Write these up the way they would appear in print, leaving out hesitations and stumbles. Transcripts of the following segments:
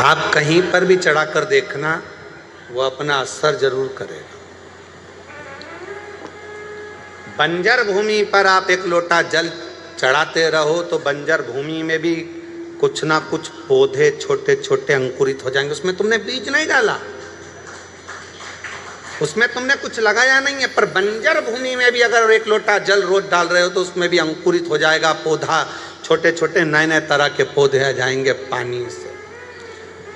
आप कहीं पर भी चढ़ा कर देखना, वो अपना असर जरूर करेगा। बंजर भूमि पर आप एक लोटा जल चढ़ाते रहो तो बंजर भूमि में भी कुछ ना कुछ पौधे छोटे छोटे अंकुरित हो जाएंगे। उसमें तुमने बीज नहीं डाला, उसमें तुमने कुछ लगाया नहीं है, पर बंजर भूमि में भी अगर एक लोटा जल रोज डाल रहे हो तो उसमें भी अंकुरित हो जाएगा पौधा। छोटे छोटे नए नए तरह के पौधे आ जाएंगे पानी से।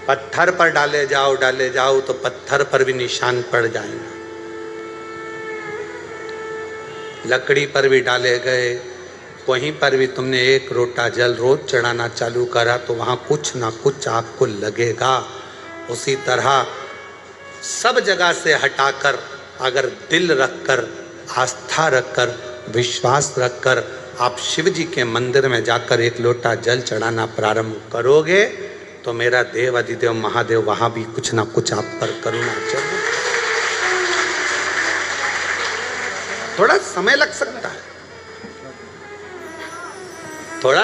पत्थर पर डाले जाओ तो पत्थर पर भी निशान पड़ जाएंगे। लकड़ी पर भी डाले गए, वहीं पर भी तुमने एक लोटा जल रोज चढ़ाना चालू करा तो वहाँ कुछ ना कुछ आपको लगेगा। उसी तरह सब जगह से हटाकर अगर दिल रखकर, आस्था रखकर, विश्वास रखकर आप शिव जी के मंदिर में जाकर एक लोटा जल चढ़ाना प्रारंभ करोगे तो मेरा देव अधिदेव महादेव वहाँ भी कुछ ना कुछ आप पर करुणा जरूर। थोड़ा समय लग सकता है, थोड़ा।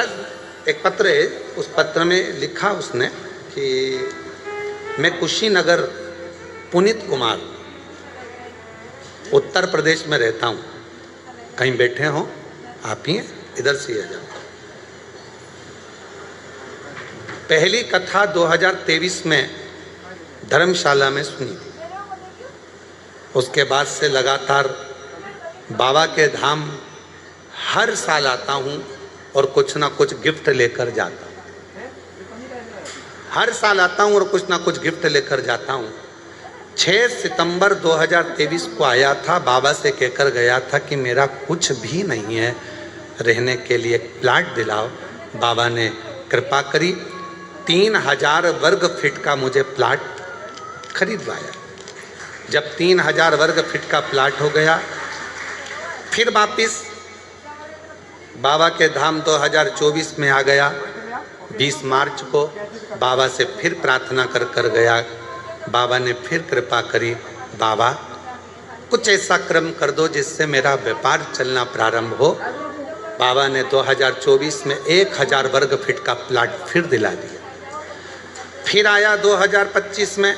एक पत्र है, उस पत्र में लिखा उसने कि मैं कुशीनगर, पुनीत कुमार, उत्तर प्रदेश में रहता हूँ। कहीं बैठे हो आप ही इधर से आ जाओ। पहली कथा 2023 में धर्मशाला में सुनी थी। उसके बाद से लगातार बाबा के धाम हर साल आता हूँ और कुछ ना कुछ गिफ्ट लेकर जाता हूँ। हर साल आता हूँ और कुछ ना कुछ गिफ्ट लेकर जाता हूँ। 6 सितंबर 2023 को आया था, बाबा से कहकर गया था कि मेरा कुछ भी नहीं है, रहने के लिए एक प्लाट दिलाओ। बाबा ने कृपा करी, 3000 वर्ग फीट का मुझे प्लाट खरीदवाया। जब 3000 वर्ग फीट का प्लाट हो गया, फिर वापिस बाबा के धाम 2024 में आ गया। 20 मार्च को बाबा से फिर प्रार्थना कर कर गया। बाबा ने फिर कृपा करी, बाबा कुछ ऐसा क्रम कर दो जिससे मेरा व्यापार चलना प्रारंभ हो। बाबा ने 2024 में 1000 वर्ग फीट का प्लाट फिर दिला दिया। फिर आया 2025 में,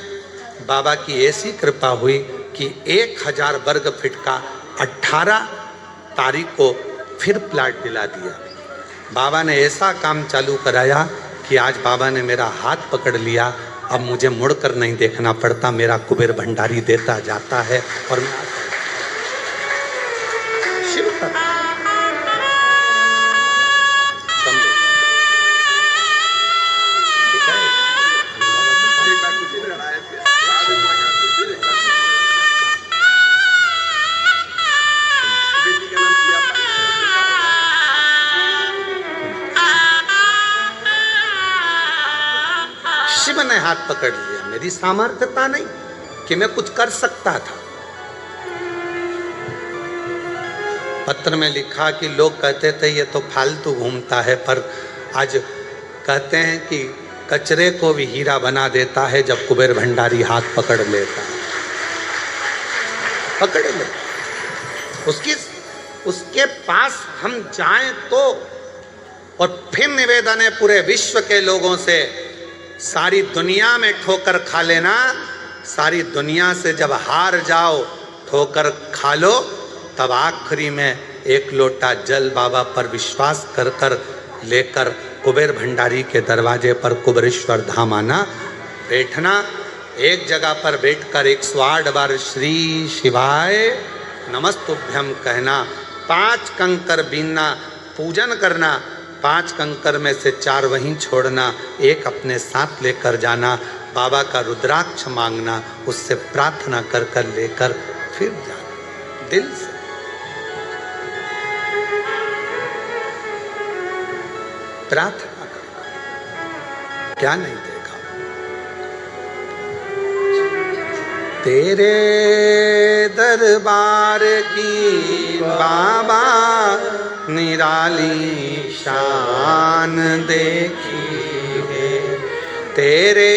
बाबा की ऐसी कृपा हुई कि 1000 वर्ग फीट का 18 तारीख को फिर प्लाट दिला दिया। बाबा ने ऐसा काम चालू कराया कि आज बाबा ने मेरा हाथ पकड़ लिया। अब मुझे मुड़कर नहीं देखना पड़ता, मेरा कुबेर भंडारी देता जाता है और मैं शिव का शिव ने हाथ पकड़ लिया। मेरी सामर्थ्यता नहीं कि मैं कुछ कर सकता था। पत्र में लिखा कि लोग कहते थे ये तो फालतू घूमता है, पर आज कहते हैं कि कचरे को भी हीरा बना देता है जब कुबेर भंडारी हाथ पकड़ लेता है। पकड़ ले, उसके पास हम जाएं तो। और फिर निवेदन है पूरे विश्व के लोगों से, सारी दुनिया में ठोकर खा लेना, सारी दुनिया से जब हार जाओ ठोकर खा लो, तब आखिरी में एक लोटा जल बाबा पर विश्वास कर कर लेकर कुबेर भंडारी के दरवाजे पर कुबेरेश्वर धाम आना। बैठना, एक जगह पर बैठकर 108 बार श्री शिवाय नमस्तुभ्यम कहना, 5 कंकर बीनना, पूजन करना, 5 कंकर में से 4 वहीं छोड़ना, 1 अपने साथ लेकर जाना, बाबा का रुद्राक्ष मांगना, उससे प्रार्थना कर कर लेकर फिर जाना दिल से। प्रार्थना करना, क्या नहीं देखा। तेरे दरबार की बाबा निराली शान देखी है, तेरे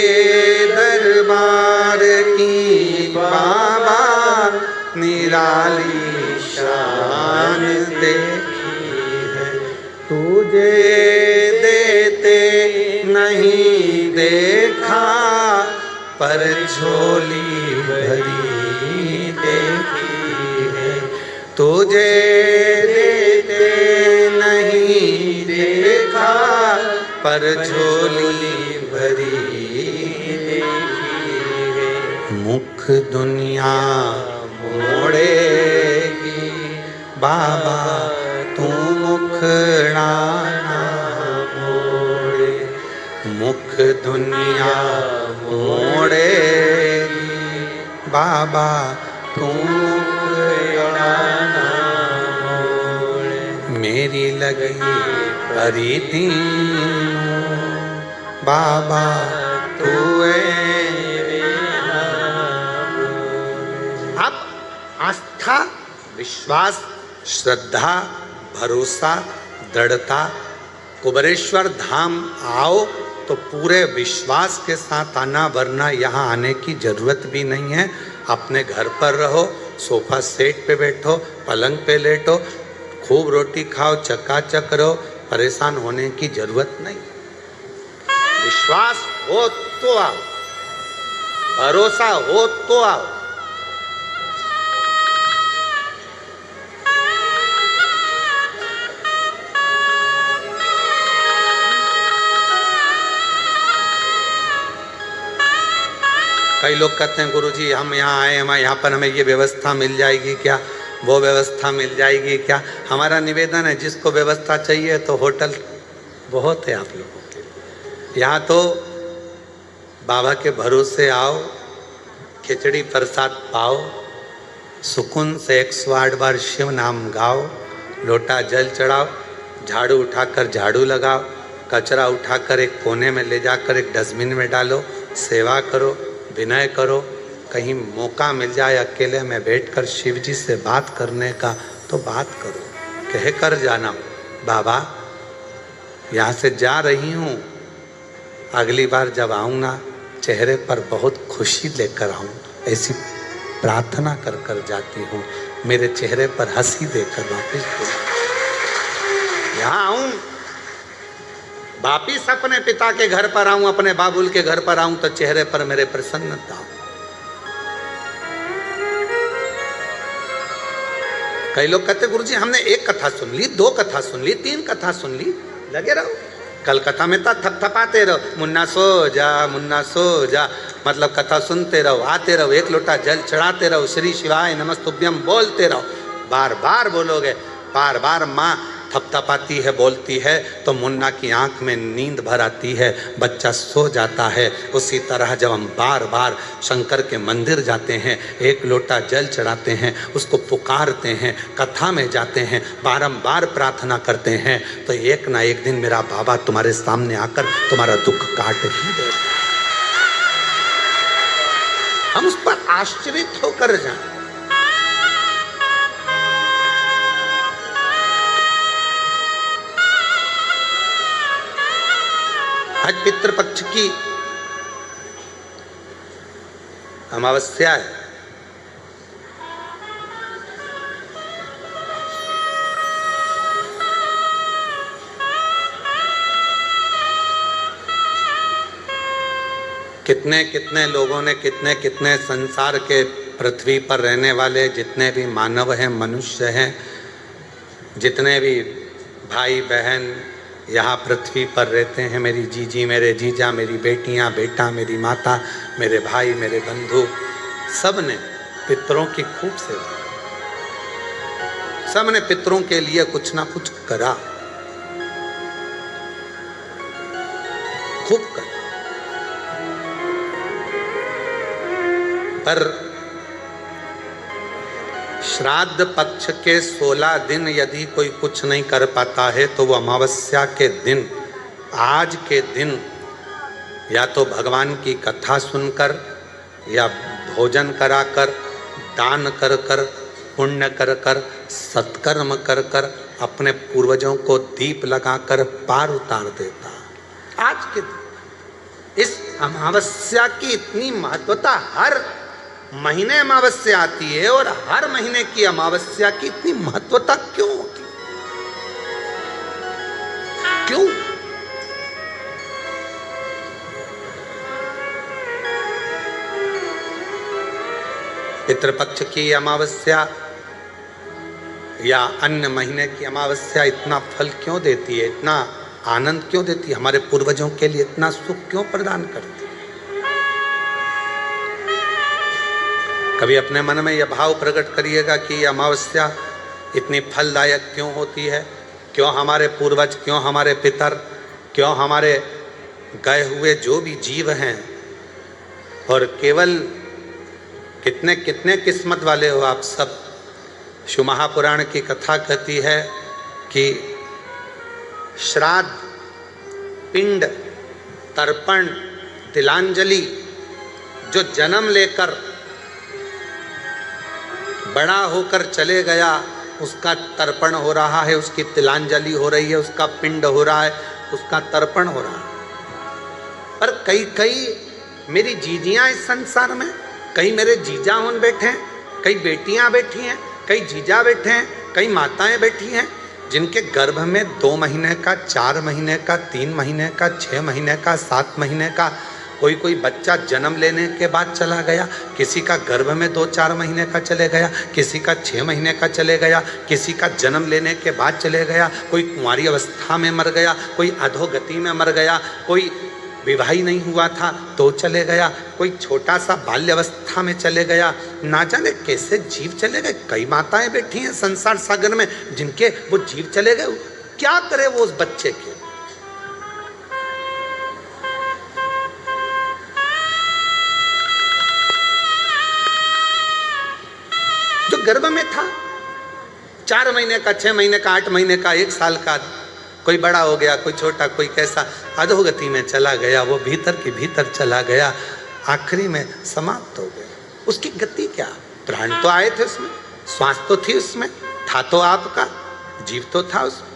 दरबार की बाबा निराली शान देखी है। तुझे देते नहीं देखा पर झोली भरी देखी है, तुझे देते नहीं देखा, पर झोली भरी देखी है। मुख दुनिया मोड़ेगी बाबा, तू मुखड़ा ना मोड़े। मुख दुनिया मोड़ेगी बाबा, तू मुखड़ा ना मोड़े। मेरी लगी परी तीनों बाबा, तू अब आस्था, विश्वास, श्रद्धा, भरोसा, दृढ़ता, कुबेरेश्वर धाम आओ तो पूरे विश्वास के साथ आना, वरना यहाँ आने की जरूरत भी नहीं है। अपने घर पर रहो, सोफा सेट पे बैठो, पलंग पे लेटो, खूब रोटी खाओ, चकाचक रहो, परेशान होने की जरूरत नहीं। विश्वास हो तो आओ, भरोसा हो तो आओ। कई लोग कहते हैं गुरुजी हम यहाँ आए, हम यहाँ पर हमें ये व्यवस्था मिल जाएगी क्या, वो व्यवस्था मिल जाएगी क्या। हमारा निवेदन है, जिसको व्यवस्था चाहिए तो होटल बहुत है आप लोगों के। यहाँ तो बाबा के भरोसे आओ, खिचड़ी प्रसाद पाओ, सुकून से 108 बार शिव नाम गाओ, लोटा जल चढ़ाओ, झाड़ू उठाकर झाड़ू लगाओ, कचरा उठाकर एक कोने में ले जाकर एक डस्टबिन में डालो, सेवा करो, विनय करो। कहीं मौका मिल जाए अकेले में बैठकर शिव जी से बात करने का तो बात करो, कह कर जाना बाबा यहाँ से जा रही हूँ, अगली बार जब आऊँ ना चेहरे पर बहुत खुशी लेकर आऊँ, ऐसी प्रार्थना कर कर जाती हूँ। मेरे चेहरे पर हंसी देकर वापस यहाँ आऊँ, वापिस अपने पिता के घर पर आऊं, अपने बाबुल के घर पर आऊं तो चेहरे पर मेरे प्रसन्नता हो। कई लोग कहते गुरुजी हमने एक कथा सुन ली, 2 कथा सुन ली, 3 कथा सुन ली, लगे रहो। कल कथा में तो थपथपाते रहो, मुन्ना सो जा, मुन्ना सो जा, मतलब कथा सुनते रहो, आते रहो, एक लोटा जल चढ़ाते रहो, श्री शिवाय नमस्तुभ्यम बोलते रहो। बार बार बोलोगे, बार बार माँ थपथपाती है, बोलती है तो मुन्ना की आंख में नींद भर आती है, बच्चा सो जाता है। उसी तरह जब हम बार बार शंकर के मंदिर जाते हैं, एक लोटा जल चढ़ाते हैं, उसको पुकारते हैं, कथा में जाते हैं, बारंबार प्रार्थना करते हैं, तो एक ना एक दिन मेरा बाबा तुम्हारे सामने आकर तुम्हारा दुख काट ही दे। हम उस पर आश्चर्य होकर जाएं। आज पितृपक्ष की अमावस्या है। कितने कितने लोगों ने, कितने कितने संसार के पृथ्वी पर रहने वाले जितने भी मानव हैं, मनुष्य हैं, जितने भी भाई बहन यहाँ पृथ्वी पर रहते हैं, मेरी जीजी, मेरे जीजा, मेरी बेटियाँ, बेटा, मेरी माता, मेरे भाई, मेरे बंधु, सब ने पितरों की खूब सेवा, सब ने पितरों के लिए कुछ ना कुछ करा, खूब करा। पर श्राद्ध पक्ष के 16 दिन यदि कोई कुछ नहीं कर पाता है तो वो अमावस्या के दिन, आज के दिन, या तो भगवान की कथा सुनकर या भोजन कराकर, दान कर कर, पुण्य कर कर, सत्कर्म कर कर, अपने पूर्वजों को दीप लगाकर पार उतार देता। आज के दिन इस अमावस्या की इतनी महत्वता, हर महीने अमावस्या आती है और हर महीने की अमावस्या की इतनी महत्वता क्यों होती? क्यों? पितृपक्ष की अमावस्या या अन्य महीने की अमावस्या इतना फल क्यों देती है, इतना आनंद क्यों देती है, हमारे पूर्वजों के लिए इतना सुख क्यों प्रदान करती है? कभी अपने मन में यह भाव प्रकट करिएगा कि यह अमावस्या इतनी फलदायक क्यों होती है, क्यों हमारे पूर्वज, क्यों हमारे पितर, क्यों हमारे गए हुए जो भी जीव हैं, और केवल कितने कितने किस्मत वाले हो आप सब। शिव महापुराण की कथा कहती है कि श्राद्ध, पिंड, तर्पण, तिलांजलि, जो जन्म लेकर बड़ा होकर चले गया उसका तर्पण हो रहा है, उसकी तिलांजलि हो रही है, उसका पिंड हो रहा है, उसका तर्पण हो रहा है। पर कई कई मेरी जीजियां इस संसार में, कई मेरे जीजा उन बैठे हैं, कई बेटियां बैठी हैं, कई जीजा बैठे हैं, कई माताएं बैठी हैं, जिनके गर्भ में 2 महीने का, 4 महीने का, 3 महीने का, 6 महीने का, 7 महीने का, कोई बच्चा जन्म लेने के बाद चला गया, किसी का गर्भ में 2-4 महीने का चले गया, किसी का 6 महीने का चले गया, किसी का जन्म लेने के बाद चले गया, कोई कुंवारी अवस्था में मर गया, कोई अधोगति में मर गया, कोई विवाह ही नहीं हुआ था तो चले गया, कोई छोटा सा बाल्यावस्था में चले गया, ना जाने कैसे जीव चले गए। कई माताएं बैठी हैं संसार सागर में जिनके वो जीव चले गए, क्या करे वो उस बच्चे के। जो गर्भ में था, 4 महीने का, 6 महीने का, 8 महीने का, 1 साल का, कोई बड़ा हो गया, कोई छोटा, कोई कैसा, अधोगति में चला गया, वो भीतर के भीतर चला गया, आखिरी में समाप्त हो गया। उसकी गति क्या? प्राण तो आए थे उसमें, श्वास तो थी उसमें, था तो आपका, जीव तो था उसमें।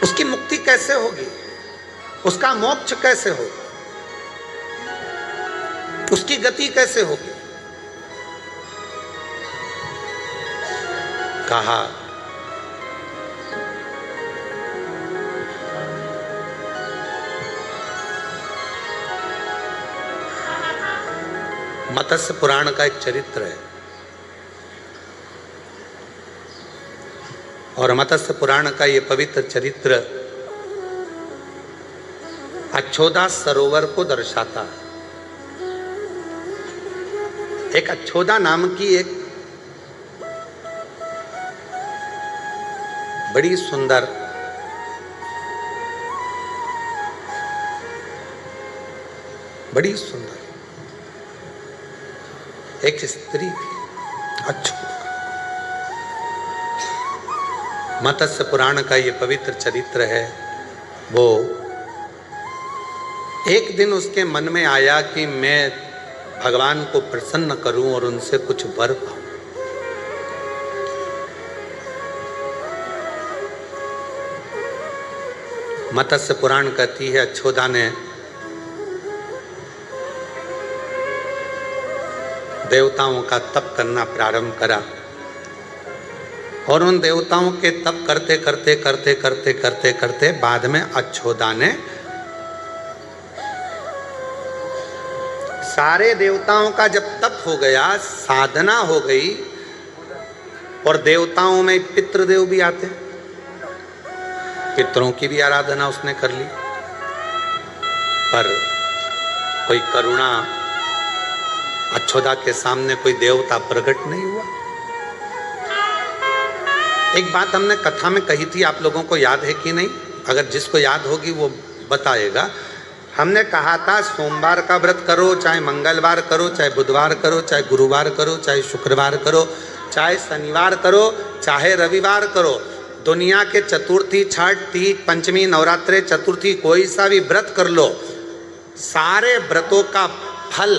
उसकी मुक्ति कैसे होगी, उसका मोक्ष कैसे होगा, उसकी गति कैसे होगी? कहा मत्स्य पुराण का एक चरित्र है, और मत्स्य पुराण का ये पवित्र चरित्र अच्छोदा सरोवर को दर्शाता है। एक अच्छोदा नाम की एक बड़ी सुंदर एक स्त्री थी, अच्छोदा। मत्स्य पुराण का ये पवित्र चरित्र है। वो एक दिन उसके मन में आया कि मैं भगवान को प्रसन्न करूं और उनसे कुछ वर पाऊं। मत्स्य पुराण कहती है अच्छोदा ने देवताओं का तप करना प्रारंभ करा, और उन देवताओं के तप करते करते करते करते करते करते बाद में अच्छोदा ने सारे देवताओं का जब तप हो गया, साधना हो गई, और देवताओं में पितृदेव भी आते, पितरों की भी आराधना उसने कर ली, पर कोई करुणा अच्छोदा के सामने कोई देवता प्रकट नहीं हुआ। एक बात हमने कथा में कही थी, आप लोगों को याद है कि नहीं? अगर जिसको याद होगी वो बताएगा। हमने कहा था सोमवार का व्रत करो, चाहे मंगलवार करो, चाहे बुधवार करो, चाहे गुरुवार करो, चाहे शुक्रवार करो, चाहे शनिवार करो, चाहे रविवार करो, दुनिया के चतुर्थी, छठ, तीज, पंचमी, नवरात्रे, चतुर्थी, कोई सा भी व्रत कर लो, सारे व्रतों का फल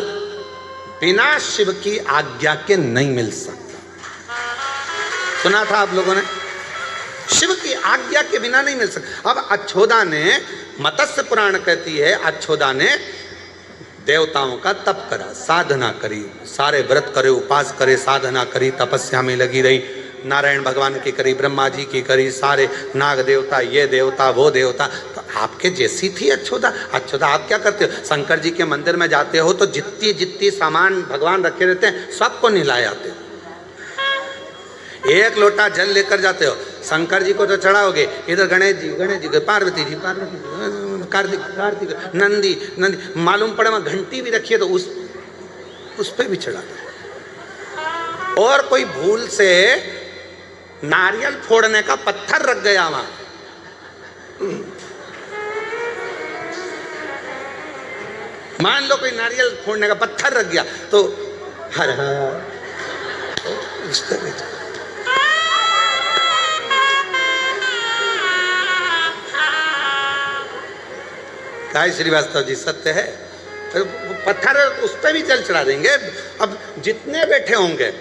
बिना शिव की आज्ञा के नहीं मिल सकता। सुना था आप लोगों ने? शिव की आज्ञा के बिना नहीं मिल सकता। अब अच्छोदा ने, मत्स्य पुराण कहती है, अच्छोदा ने देवताओं का तप करा, साधना करी, सारे व्रत करे, उपास करे, साधना करी, तपस्या में लगी रही, नारायण भगवान की करी, ब्रह्मा जी की करी, सारे नाग देवता, ये देवता वो देवता। तो आपके जैसी थी अच्युता। अच्युता आप क्या करते हो, शंकर जी के मंदिर में जाते हो तो जितनी जितनी सामान भगवान रखे रहते हैं सबको नहलाए आते हो। एक लोटा जल लेकर जाते हो, शंकर जी को तो चढ़ाओगे, इधर गणेश जी को, पार्वती जी कार्तिक नंदी, मालूम पड़े वहाँ घंटी भी रखी है तो उस पे भी चढ़ा दो। और कोई भूल से नारियल फोड़ने का पत्थर रख गया वहां, मान लो कोई नारियल फोड़ने का पत्थर रख गया तो हर काय श्रीवास्तव जी सत्य है, पत्थर उस पे भी जल चढ़ा देंगे। अब जितने बैठे होंगे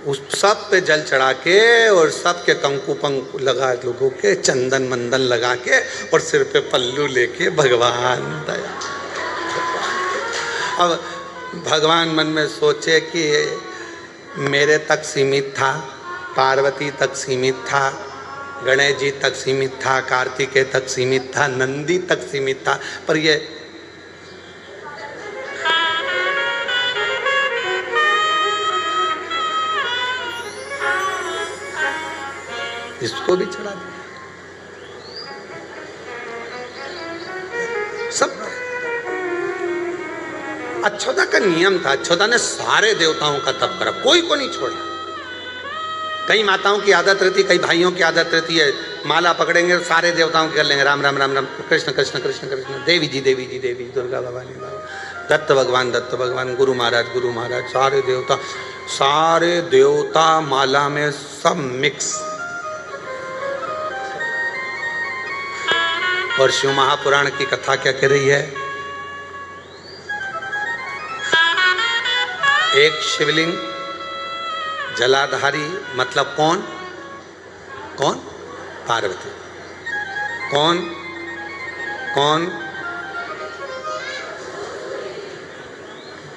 उस सब पे जल चढ़ा के और सब के कंकु पंकु लगा, लोगों के चंदन मंदन लगा के और सिर पे पल्लू लेके भगवान दया। अब भगवान मन में सोचे कि मेरे तक सीमित था, पार्वती तक सीमित था, गणेश जी तक सीमित था, कार्तिकेय तक सीमित था, नंदी तक सीमित था, पर ये इसको भी चढ़ा दिया। सब अच्युता का नियम था, अच्युता ने सारे देवताओं का तप करा, कोई को नहीं छोड़ा। कई माताओं की आदत रहती, कई भाइयों की आदत रहती है, माला पकड़ेंगे सारे देवताओं की कर लेंगे, राम राम राम राम, कृष्ण कृष्ण कृष्ण कृष्ण, देवी जी देवी जी देवी, दुर्गा भवानी बाबा, दत्त भगवान, गुरु महाराज, सारे देवता माला में सब मिक्स। और शिव महापुराण की कथा क्या कह रही है, एक शिवलिंग जलाधारी, मतलब कौन पार्वती, कौन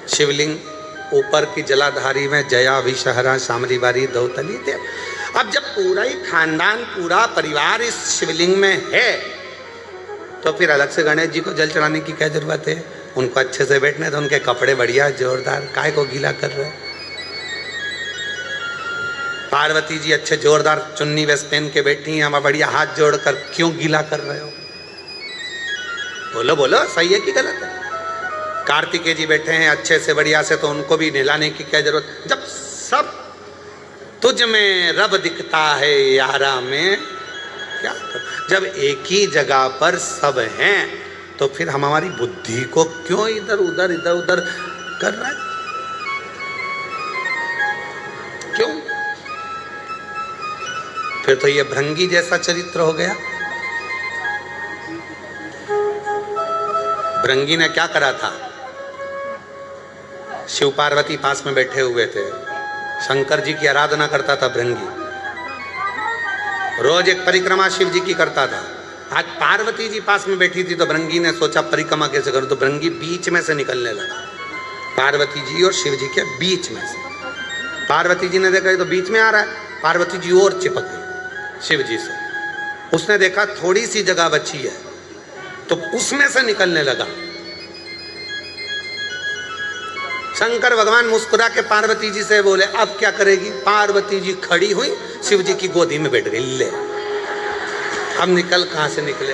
शिवलिंग ऊपर की जलाधारी में जया, विषहरा, शामली बारी, दौतली थे। अब जब पूरा ही खानदान, पूरा परिवार इस शिवलिंग में है तो फिर अलग से गणेश जी को जल चढ़ाने की क्या जरूरत है, उनको अच्छे से बैठने तो, उनके कपड़े बढ़िया जोरदार, काहे को गीला कर रहे हो। पार्वती जी अच्छे जोरदार चुन्नी वेस्ट पहन के बैठी हैं, हम बढ़िया हाथ जोड़कर क्यों गीला कर रहे हो, बोलो बोलो, सही है कि गलत है। कार्तिकेय जी बैठे हैं अच्छे से बढ़िया से, तो उनको भी नहलाने की क्या जरूरत। जब सब तुझ में रब दिखता है यारा में क्या कर, जब एक ही जगह पर सब हैं तो फिर हम हमारी बुद्धि को क्यों इधर उधर कर रहा है, क्यों। फिर तो ये भृंगी जैसा चरित्र हो गया। भृंगी ने क्या करा था, शिव पार्वती पास में बैठे हुए थे, शंकर जी की आराधना करता था भृंगी, रोज एक परिक्रमा शिव जी की करता था। आज पार्वती जी पास में बैठी थी तो भृंगी ने सोचा परिक्रमा कैसे करूं, तो भृंगी बीच में से निकलने लगा, पार्वती जी और शिव जी के बीच में से। पार्वती जी ने देखा तो बीच में आ रहा है, पार्वती जी और चिपक गई शिव जी से। उसने देखा थोड़ी सी जगह बची है तो उसमें से निकलने लगा। शंकर भगवान मुस्कुरा के पार्वती जी से बोले अब क्या करेगी। पार्वती जी खड़ी हुई, शिव जी की गोदी में बैठ गई। ले अब निकल, कहां से निकले,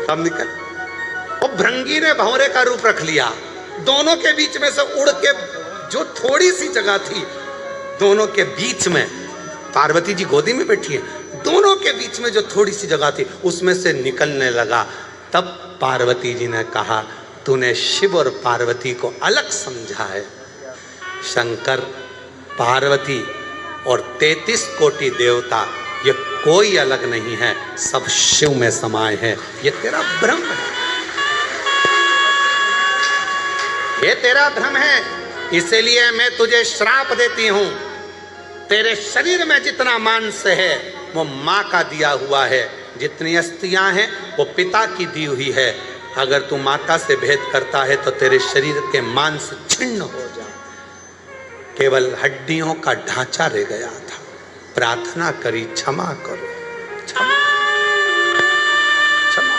अब निकल। और भृंगी ने भंवरे का रूप रख लिया, दोनों के बीच में से उड़ के, जो थोड़ी सी जगह थी दोनों के बीच में, पार्वती जी गोदी में बैठी है, दोनों के बीच में जो थोड़ी सी जगह थी उसमें से निकलने लगा। तब पार्वती जी ने कहा तूने शिव और पार्वती को अलग समझा है। शंकर, पार्वती और 33 कोटि देवता ये कोई अलग नहीं है, सब शिव में समाये हैं। ये तेरा भ्रम है, ये तेरा भ्रम है। इसलिए मैं तुझे श्राप देती हूं, तेरे शरीर में जितना मांस है वो माँ का दिया हुआ है, जितनी अस्थियां हैं वो पिता की दी हुई है। अगर तू माता से भेद करता है तो तेरे शरीर के मांस छिन्न हो जाए। केवल हड्डियों का ढांचा रह गया था। प्रार्थना करी, क्षमा करो, क्षमा क्षमा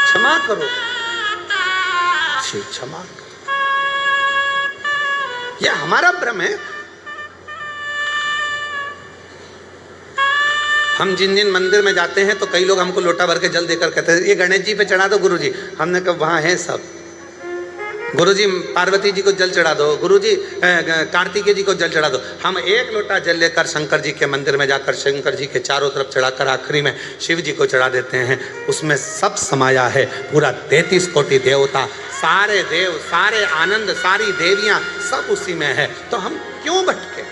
क्षमा करो, क्षमा करो। यह हमारा भ्रम है। हम जिन जिन मंदिर में जाते हैं तो कई लोग हमको लोटा भर के जल देकर कहते हैं ये गणेश जी पे चढ़ा दो गुरुजी। हमने कहा वहाँ है सब। गुरुजी पार्वती जी को जल चढ़ा दो, गुरुजी कार्तिकेय जी को जल चढ़ा दो। हम एक लोटा जल लेकर शंकर जी के मंदिर में जाकर शंकर जी के चारों तरफ चढ़ाकर आखिरी में शिव जी को चढ़ा देते हैं। उसमें सब समाया है, पूरा 33 कोटि देवता, सारे देव, सारे आनंद, सारी देवियां सब उसी में है। तो हम क्यों भटके?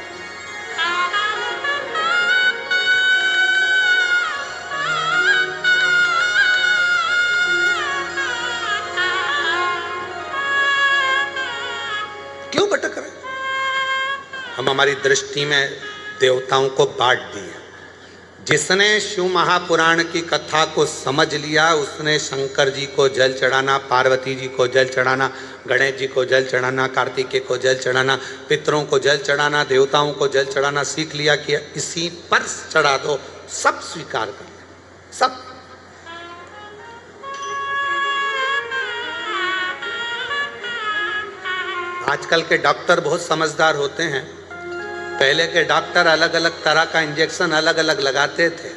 क्यों भटक रहे? हम हमारी दृष्टि में देवताओं को बांट दिए। जिसने शिव महापुराण की कथा को समझ लिया उसने शंकर जी को जल चढ़ाना, पार्वती जी को जल चढ़ाना, गणेश जी को जल चढ़ाना, कार्तिकेय को जल चढ़ाना, पितरों को जल चढ़ाना, देवताओं को जल चढ़ाना सीख लिया कि इसी पर चढ़ा दो, सब स्वीकार कर ले, सब। आजकल के डॉक्टर बहुत समझदार होते हैं। पहले के डॉक्टर अलग अलग तरह का इंजेक्शन अलग अलग लगाते थे।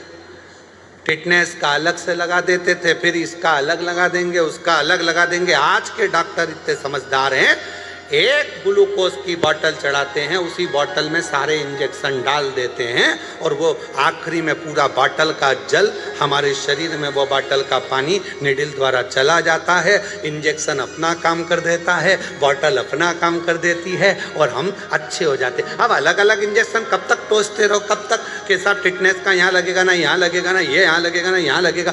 टिटनेस का अलग से लगा देते थे, फिर इसका अलग लगा देंगे, उसका अलग लगा देंगे। आज के डॉक्टर इतने समझदार हैं, एक ग्लूकोज की बोतल चढ़ाते हैं, उसी बोतल में सारे इंजेक्शन डाल देते हैं और वो आखिरी में पूरा बोतल का जल हमारे शरीर में, वो बोतल का पानी निडिल द्वारा चला जाता है। इंजेक्शन अपना काम कर देता है, बोतल अपना काम कर देती है और हम अच्छे हो जाते हैं। अब अलग अलग इंजेक्शन कब तक टोचते रहो, कब तक के साथ टिटनेस का यहाँ लगेगा ना, यहाँ लगेगा ना, ये यहाँ लगेगा ना, यहाँ लगेगा,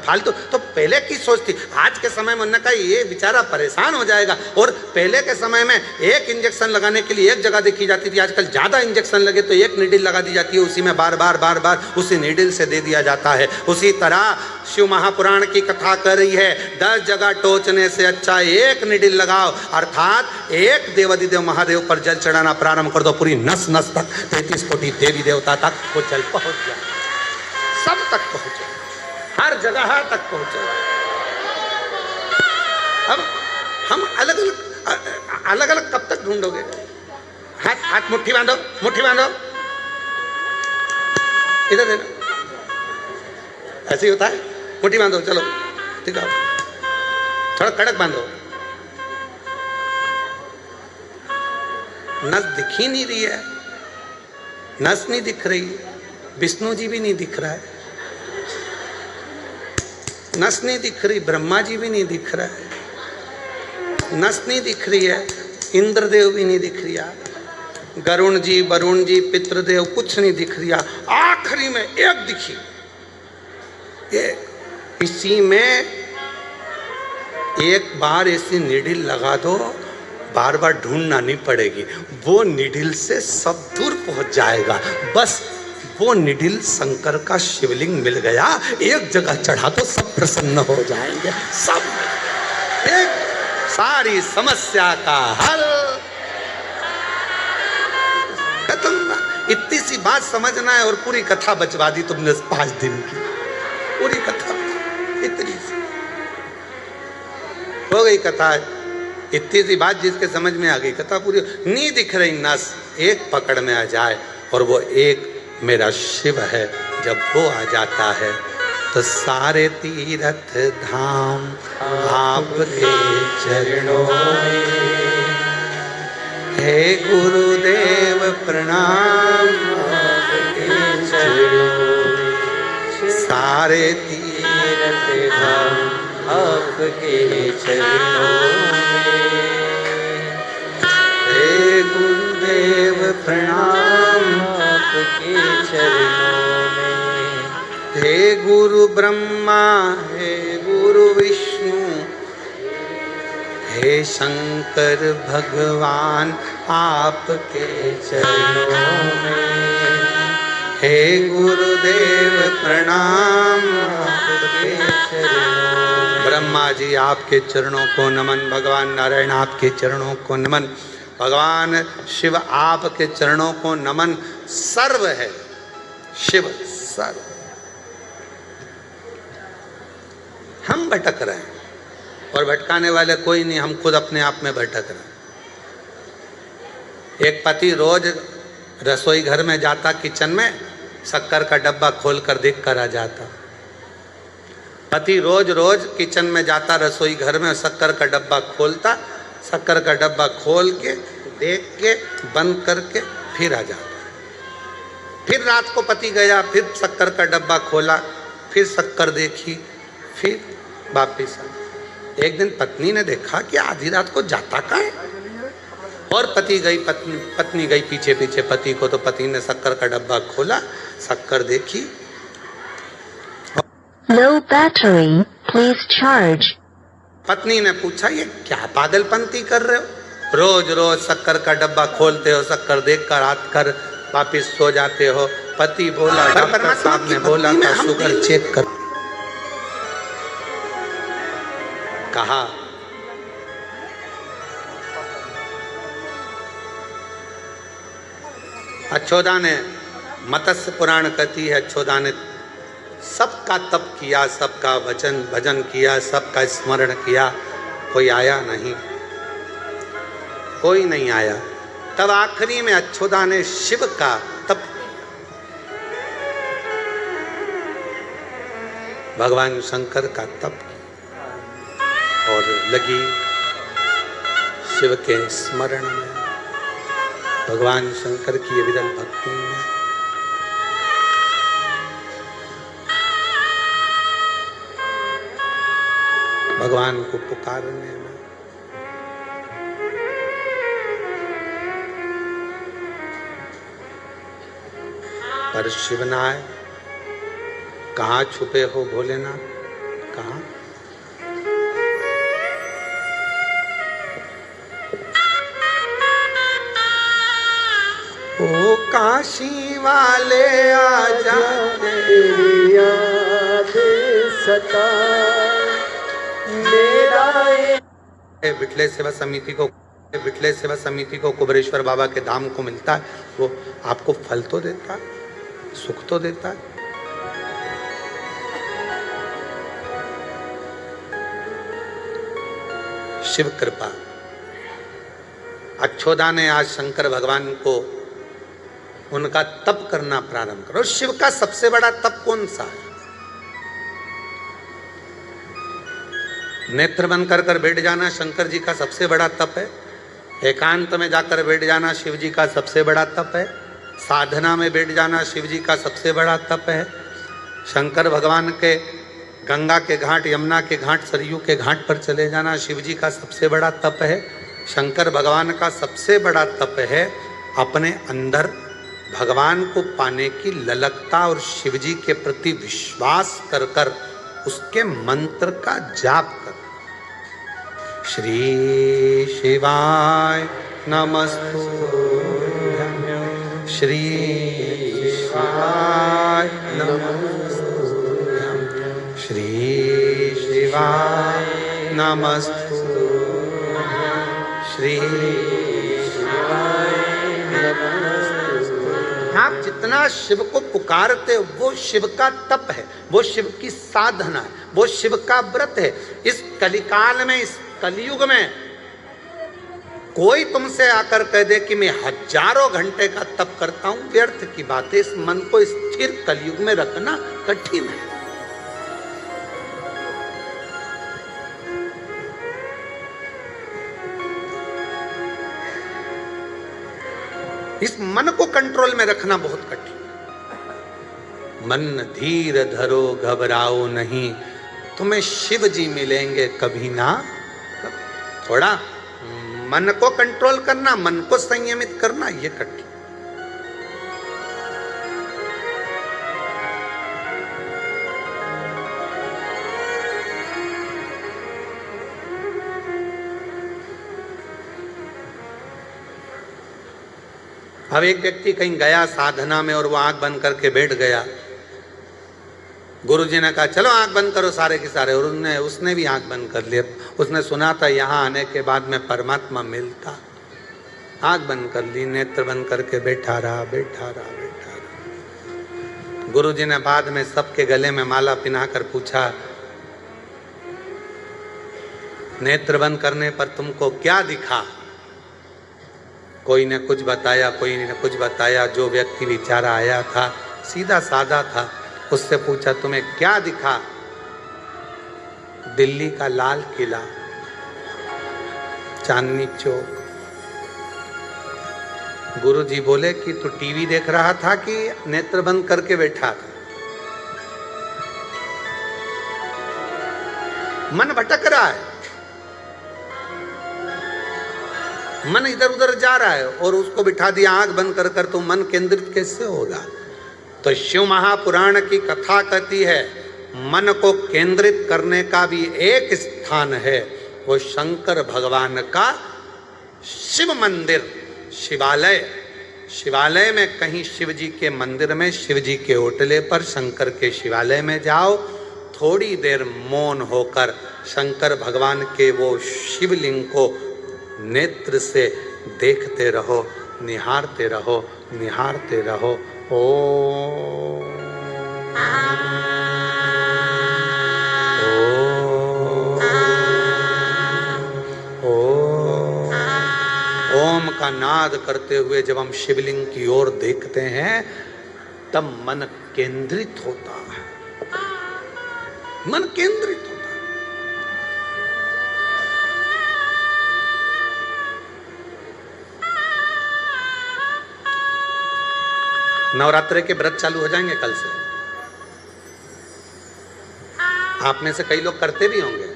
फालतू। तो पहले की सोच थी। आज के समय में उन्होंने कहा ये बेचारा परेशान हो जाएगा। और पहले के समय में एक इंजेक्शन लगाने के लिए एक जगह देखी जाती थी, आजकल ज्यादा इंजेक्शन लगे तो एक नीडल लगा दी जाती है, उसी में बार बार उसी नीडल से दे दिया जाता है। उसी तरह शिव महापुराण की कथा कर रही है, 10 जगह टोचने से अच्छा एक नीडल लगाओ, अर्थात एक देवादिदेव महादेव पर जल चढ़ाना प्रारंभ कर दो, पूरी नस नस तक 33 कोटि देवी देवता तक वो जल पहुंच जाए, सब तक पहुंचे, हर जगह तक पहुंचे। अब हम अलग अलग कब तक ढूंढोगे? हाथ हाथ मुट्ठी बांधो, मुट्ठी बांधो, इधर देना, ऐसे ही होता है, मुट्ठी बांधो, चलो ठीक है, थोड़ा कड़क बांधो। नस दिख ही नहीं रही है, नस नहीं दिख रही, विष्णु जी भी नहीं दिख रहा है, नस नहीं दिख रही, ब्रह्मा जी भी नहीं दिख रहा है, नस नहीं दिख रही है, इंद्रदेव भी नहीं दिख रही है, गरुण जी, वरुण जी, पितृदेव कुछ नहीं दिख रही है। आखिरी में एक दिखी, इसी में एक बार ऐसी निडिल लगा दो, बार बार ढूंढना नहीं पड़ेगी, वो निडिल से सब दूर पहुंच जाएगा। बस वो निडिल शंकर का शिवलिंग मिल गया, एक जगह चढ़ा दो, सब प्रसन्न हो जाएंगे, सब एक सारी समस्या का हल खत्म। इतनी सी बात समझना है और पूरी कथा बचवा दी तुमने 5 दिन की, पूरी कथा इतनी सी हो गई कथा। इतनी सी बात जिसके समझ में आ गई, कथा पूरी। नहीं दिख रही नस, एक पकड़ में आ जाए और वो एक मेरा शिव है, जब वो आ जाता है तो सारे तीर्थ धाम आपके चरणों में। हे गुरुदेव प्रणाम आपके चरणों में, सारे तीर्थ धाम आपके चरणों में। हे गुरुदेव प्रणाम आपके चरणों में। हे गुरु ब्रह्मा, हे गुरु विष्णु, हे शंकर भगवान आपके चरणों में। हे गुरुदेव प्रणाम आपके चरणों में। ब्रह्मा जी आपके चरणों को नमन, भगवान नारायण आपके चरणों को नमन, भगवान शिव आपके चरणों को नमन। सर्व है शिव, सर्व। हम भटक रहे हैं और भटकाने वाले कोई नहीं, हम खुद अपने आप में भटक रहे हैं। एक पति रोज रसोई घर में जाता, किचन में शक्कर का डब्बा खोल कर देख कर आ जाता। पति रोज रोज किचन में जाता, रसोई घर में शक्कर का डब्बा खोलता, शक्कर का डब्बा खोल के देख के बंद करके फिर आ जाता। फिर रात को पति गया, फिर शक्कर का डब्बा खोला, फिर शक्कर देखी, फिर वापिस आ। एक दिन पत्नी ने देखा कि आधी रात को जाता कहाँ है, और पत्नी गई पीछे पीछे पति को, तो पति ने शक्कर का डब्बा खोला, शक्कर देखी। Low battery, please charge. पत्नी ने पूछा ये क्या पागलपंती कर रहे हो, रोज रोज शक्कर का डब्बा खोलते हो, शक्कर देख कर हाथ कर वापिस सो जाते हो। पति बोला, डॉक्टर साहब ने बोला था शुगर चेक कर। कहा अच्छोदा ने, मत्स्य पुराण कहती है, अच्छोदा ने सबका तप किया, सबका वचन भजन किया, सबका स्मरण किया, कोई आया नहीं, कोई नहीं आया। तब आखिरी में अच्छोदा ने शिव का तप, भगवान शंकर का तप, और लगी शिव के स्मरण में, भगवान शंकर की विरल भक्ति में। भगवान को पुकारने में। पर शिवनाय कहाँ छुपे हो भोलेनाथ, कहाँ? ओ काशी वाले आजा, तेरी याद सता मेरा। बिटले सेवा समिति को कुबरेश्वर बाबा के धाम को मिलता है, वो आपको फल तो देता है, सुख तो देता है। शिव कृपा। अच्छोदा ने आज शंकर भगवान को उनका तप करना प्रारंभ करो। शिव का सबसे बड़ा तप कौन सा है? नेत्र बंद कर कर बैठ जाना शंकर जी का सबसे बड़ा तप है। एकांत में जाकर बैठ जाना शिव जी का सबसे बड़ा तप है। साधना में बैठ जाना शिव जी का सबसे बड़ा तप है। शंकर भगवान के गंगा के घाट, यमुना के घाट, सरयू के घाट पर चले जाना शिव जी का सबसे बड़ा तप है। शंकर भगवान का सबसे बड़ा तप है अपने अंदर भगवान को पाने की ललकता और शिव जी के प्रति विश्वास कर कर उसके मंत्र का जाप कर। श्री शिवाय नमस्तुभ्यं, श्री शिवाय नमस्तुभ्यं, श्री शिवाय नमस्तुभ्यं, श्री शिवाय नमस्तुभ्यं। आप जितना शिव को पुकारते हो वो शिव का तप है, वो शिव की साधना है, वो शिव का व्रत है। इस कलिकाल में, इस कलयुग में कोई तुमसे आकर कह दे कि मैं हजारों घंटे का तप करता हूं, व्यर्थ की बात है। इस मन को स्थिर कलयुग में रखना कठिन है। इस मन को कंट्रोल में रखना बहुत कठिन। मन धीर धरो घबराओ नहीं, तुम्हें शिव जी मिलेंगे कभी ना कभी। थोड़ा मन को कंट्रोल करना, मन को संयमित करना, ये कठिन। अब एक व्यक्ति कहीं गया साधना में और वो आंख बंद करके बैठ गया गुरुजी ने कहा चलो आंख बंद करो सारे के सारे, और उसने भी आंख बंद कर लिया। उसने सुना था यहाँ आने के बाद में परमात्मा मिलता। आंख बंद कर ली, नेत्र बंद करके बैठा रहा, बैठा रहा, बैठा रहा। गुरुजी ने बाद में सबके गले में माला पहनाकर पूछा, नेत्र बंद करने पर तुमको क्या दिखा? कोई ने कुछ बताया, कोई ने कुछ बताया। जो व्यक्ति बेचारा आया था सीधा साधा था, उससे पूछा तुम्हें क्या दिखा? दिल्ली का लाल किला, चांदनी चौक। गुरुजी बोले कि तू टीवी देख रहा था कि नेत्र बंद करके बैठा था? मन भटक रहा है, मन इधर उधर जा रहा है, और उसको बिठा दिया आंख बंद कर कर, तो मन केंद्रित कैसे होगा? तो शिव महापुराण की कथा कहती है मन को केंद्रित करने का भी एक स्थान है, वो शंकर भगवान का शिव मंदिर, शिवालय। शिवालय में कहीं शिव जी के मंदिर में, शिव जी के ओटले पर, शंकर के शिवालय में जाओ, थोड़ी देर मौन होकर शंकर भगवान के वो शिवलिंग को नेत्र से देखते रहो, निहारते रहो, निहारते रहो। ओम का नाद करते हुए जब हम शिवलिंग की ओर देखते हैं तब मन केंद्रित होता है, मन केंद्रित होता है। नवरात्रि के व्रत चालू हो जाएंगे कल से। आप में से कई लोग करते भी होंगे।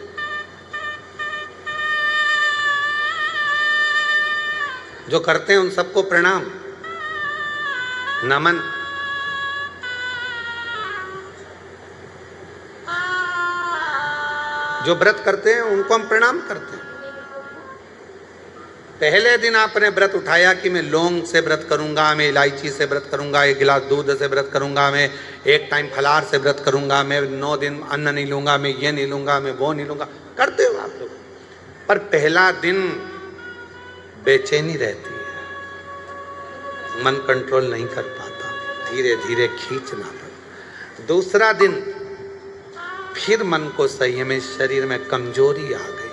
जो करते हैं उन सबको प्रणाम, नमन। जो व्रत करते हैं उनको हम प्रणाम करते हैं। पहले दिन आपने व्रत उठाया कि मैं लौंग से व्रत करूंगा, मैं इलायची से व्रत करूंगा, 1 गिलास दूध से व्रत करूंगा, मैं 1 टाइम फलाहार से व्रत करूंगा, मैं 9 दिन अन्न नहीं लूंगा, मैं ये नहीं लूंगा, मैं वो नहीं लूंगा। करते हो आप लोग, पर पहला दिन बेचैनी रहती है, मन कंट्रोल नहीं कर पाता, धीरे धीरे खींचना पड़ता। दूसरा दिन फिर मन को संयम में, शरीर में कमजोरी आ गई,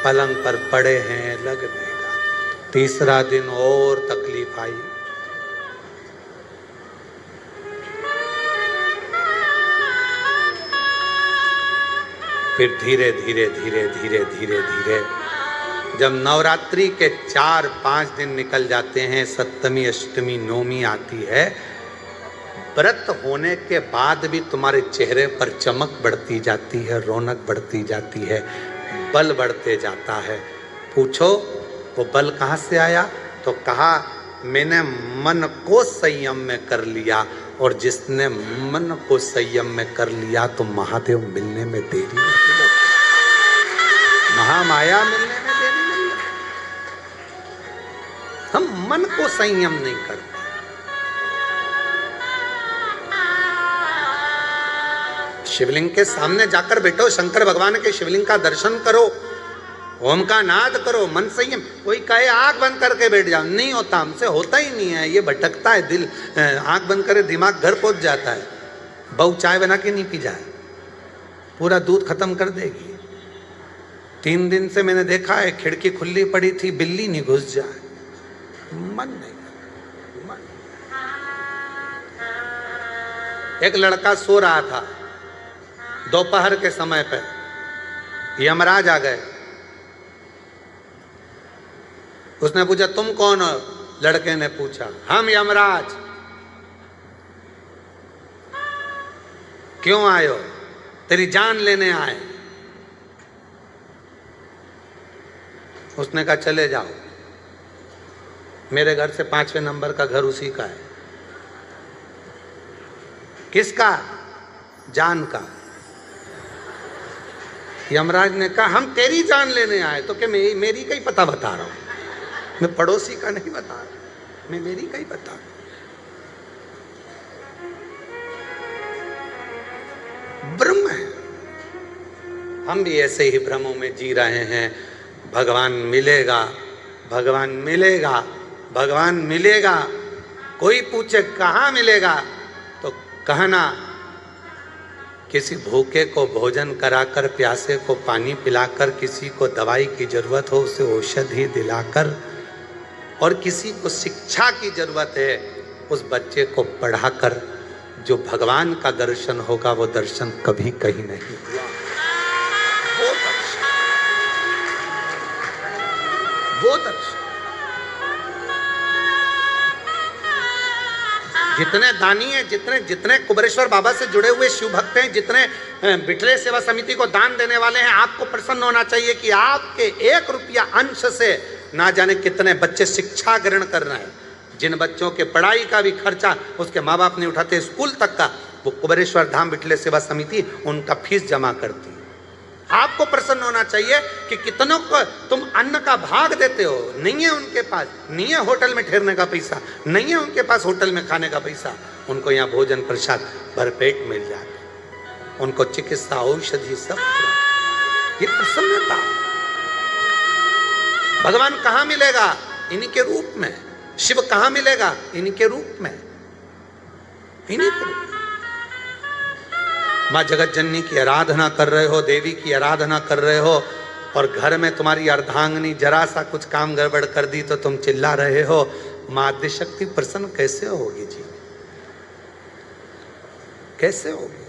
पलंग पर पड़े हैं, लग देगा। तीसरा दिन और तकलीफ आई। फिर धीरे धीरे धीरे धीरे धीरे धीरे जब नवरात्रि के 4-5 दिन निकल जाते हैं, सप्तमी, अष्टमी, नवमी आती है, व्रत होने के बाद भी तुम्हारे चेहरे पर चमक बढ़ती जाती है, रौनक बढ़ती जाती है, बल बढ़ते जाता है। पूछो वो बल कहाँ से आया? तो कहा मैंने मन को संयम में कर लिया, और जिसने मन को संयम में कर लिया तो महादेव मिलने में देरी नहीं लगती, महामाया मिलने में देरी नहीं लगती। हम मन को संयम नहीं करते। शिवलिंग के सामने जाकर बैठो, शंकर भगवान के शिवलिंग का दर्शन करो, ओम का नाद करो, मन संयम। कोई कहे आंख बंद करके बैठ जाओ, नहीं होता, हमसे होता ही नहीं है, ये भटकता है दिल। आंख बंद करे दिमाग घर पहुंच जाता है। बहू चाय बना के नहीं पी जाए, पूरा दूध खत्म कर देगी। 3 दिन से मैंने देखा है, खिड़की खुली पड़ी थी, बिल्ली नहीं घुस जाए, मन नहीं। मन। एक लड़का सो रहा था दोपहर के समय पर, यमराज आ गए। उसने पूछा तुम कौन हो? लड़के ने पूछा हम यमराज। क्यों आए हो? तेरी जान लेने आए। उसने कहा चले जाओ, मेरे घर से 5वें नंबर का घर उसी का है। किसका? जान का। यमराज ने कहा हम तेरी जान लेने आए। तो क्या मेरी का ही पता बता रहा हूं, मैं पड़ोसी का नहीं बता रहा, मैं मेरी का ही बता रहा हूं। हम भी ऐसे ही भ्रमों में जी रहे हैं। भगवान मिलेगा, भगवान मिलेगा, भगवान मिलेगा। कोई पूछे कहाँ मिलेगा तो कहना किसी भूखे को भोजन कराकर, प्यासे को पानी पिलाकर, किसी को दवाई की जरूरत हो उसे औषधि दिलाकर, और किसी को शिक्षा की जरूरत है उस बच्चे को पढ़ाकर जो भगवान का दर्शन होगा वो दर्शन कभी कहीं नहीं हुआ। वो दर्शन, वो दर्शन। जितने दानी हैं, जितने जितने कुबेरेश्वर बाबा से जुड़े हुए शिव भक्त हैं, जितने बिटले सेवा समिति को दान देने वाले हैं, आपको प्रसन्न होना चाहिए कि आपके 1 रुपया अंश से ना जाने कितने बच्चे शिक्षा ग्रहण कर रहे हैं। जिन बच्चों के पढ़ाई का भी खर्चा उसके माँ बाप नहीं उठाते, स्कूल तक का, वो कुबेरेश्वर धाम बिटले सेवा समिति उनका फीस जमा करती है। आपको प्रसन्न होना चाहिए कि कितनों को तुम अन्न का भाग देते हो। नहीं है उनके पास, नहीं है होटल में ठहरने का पैसा, नहीं है उनके पास होटल में खाने का पैसा, उनको यहाँ भोजन प्रसाद भरपेट मिल जाता, उनको चिकित्सा औषधि सब। ये प्रसन्नता। भगवान कहाँ मिलेगा? इन्हीं के रूप में। शिव कहाँ मिलेगा? इन्हीं के रूप में, इन्हीं के रूप में। माँ जगत जननी की आराधना कर रहे हो, देवी की आराधना कर रहे हो, और घर में तुम्हारी अर्धांगिनी जरा सा कुछ काम गड़बड़ कर दी तो तुम चिल्ला रहे हो। माँ आद्यशक्ति प्रसन्न कैसे होगी जी? कैसे होगी?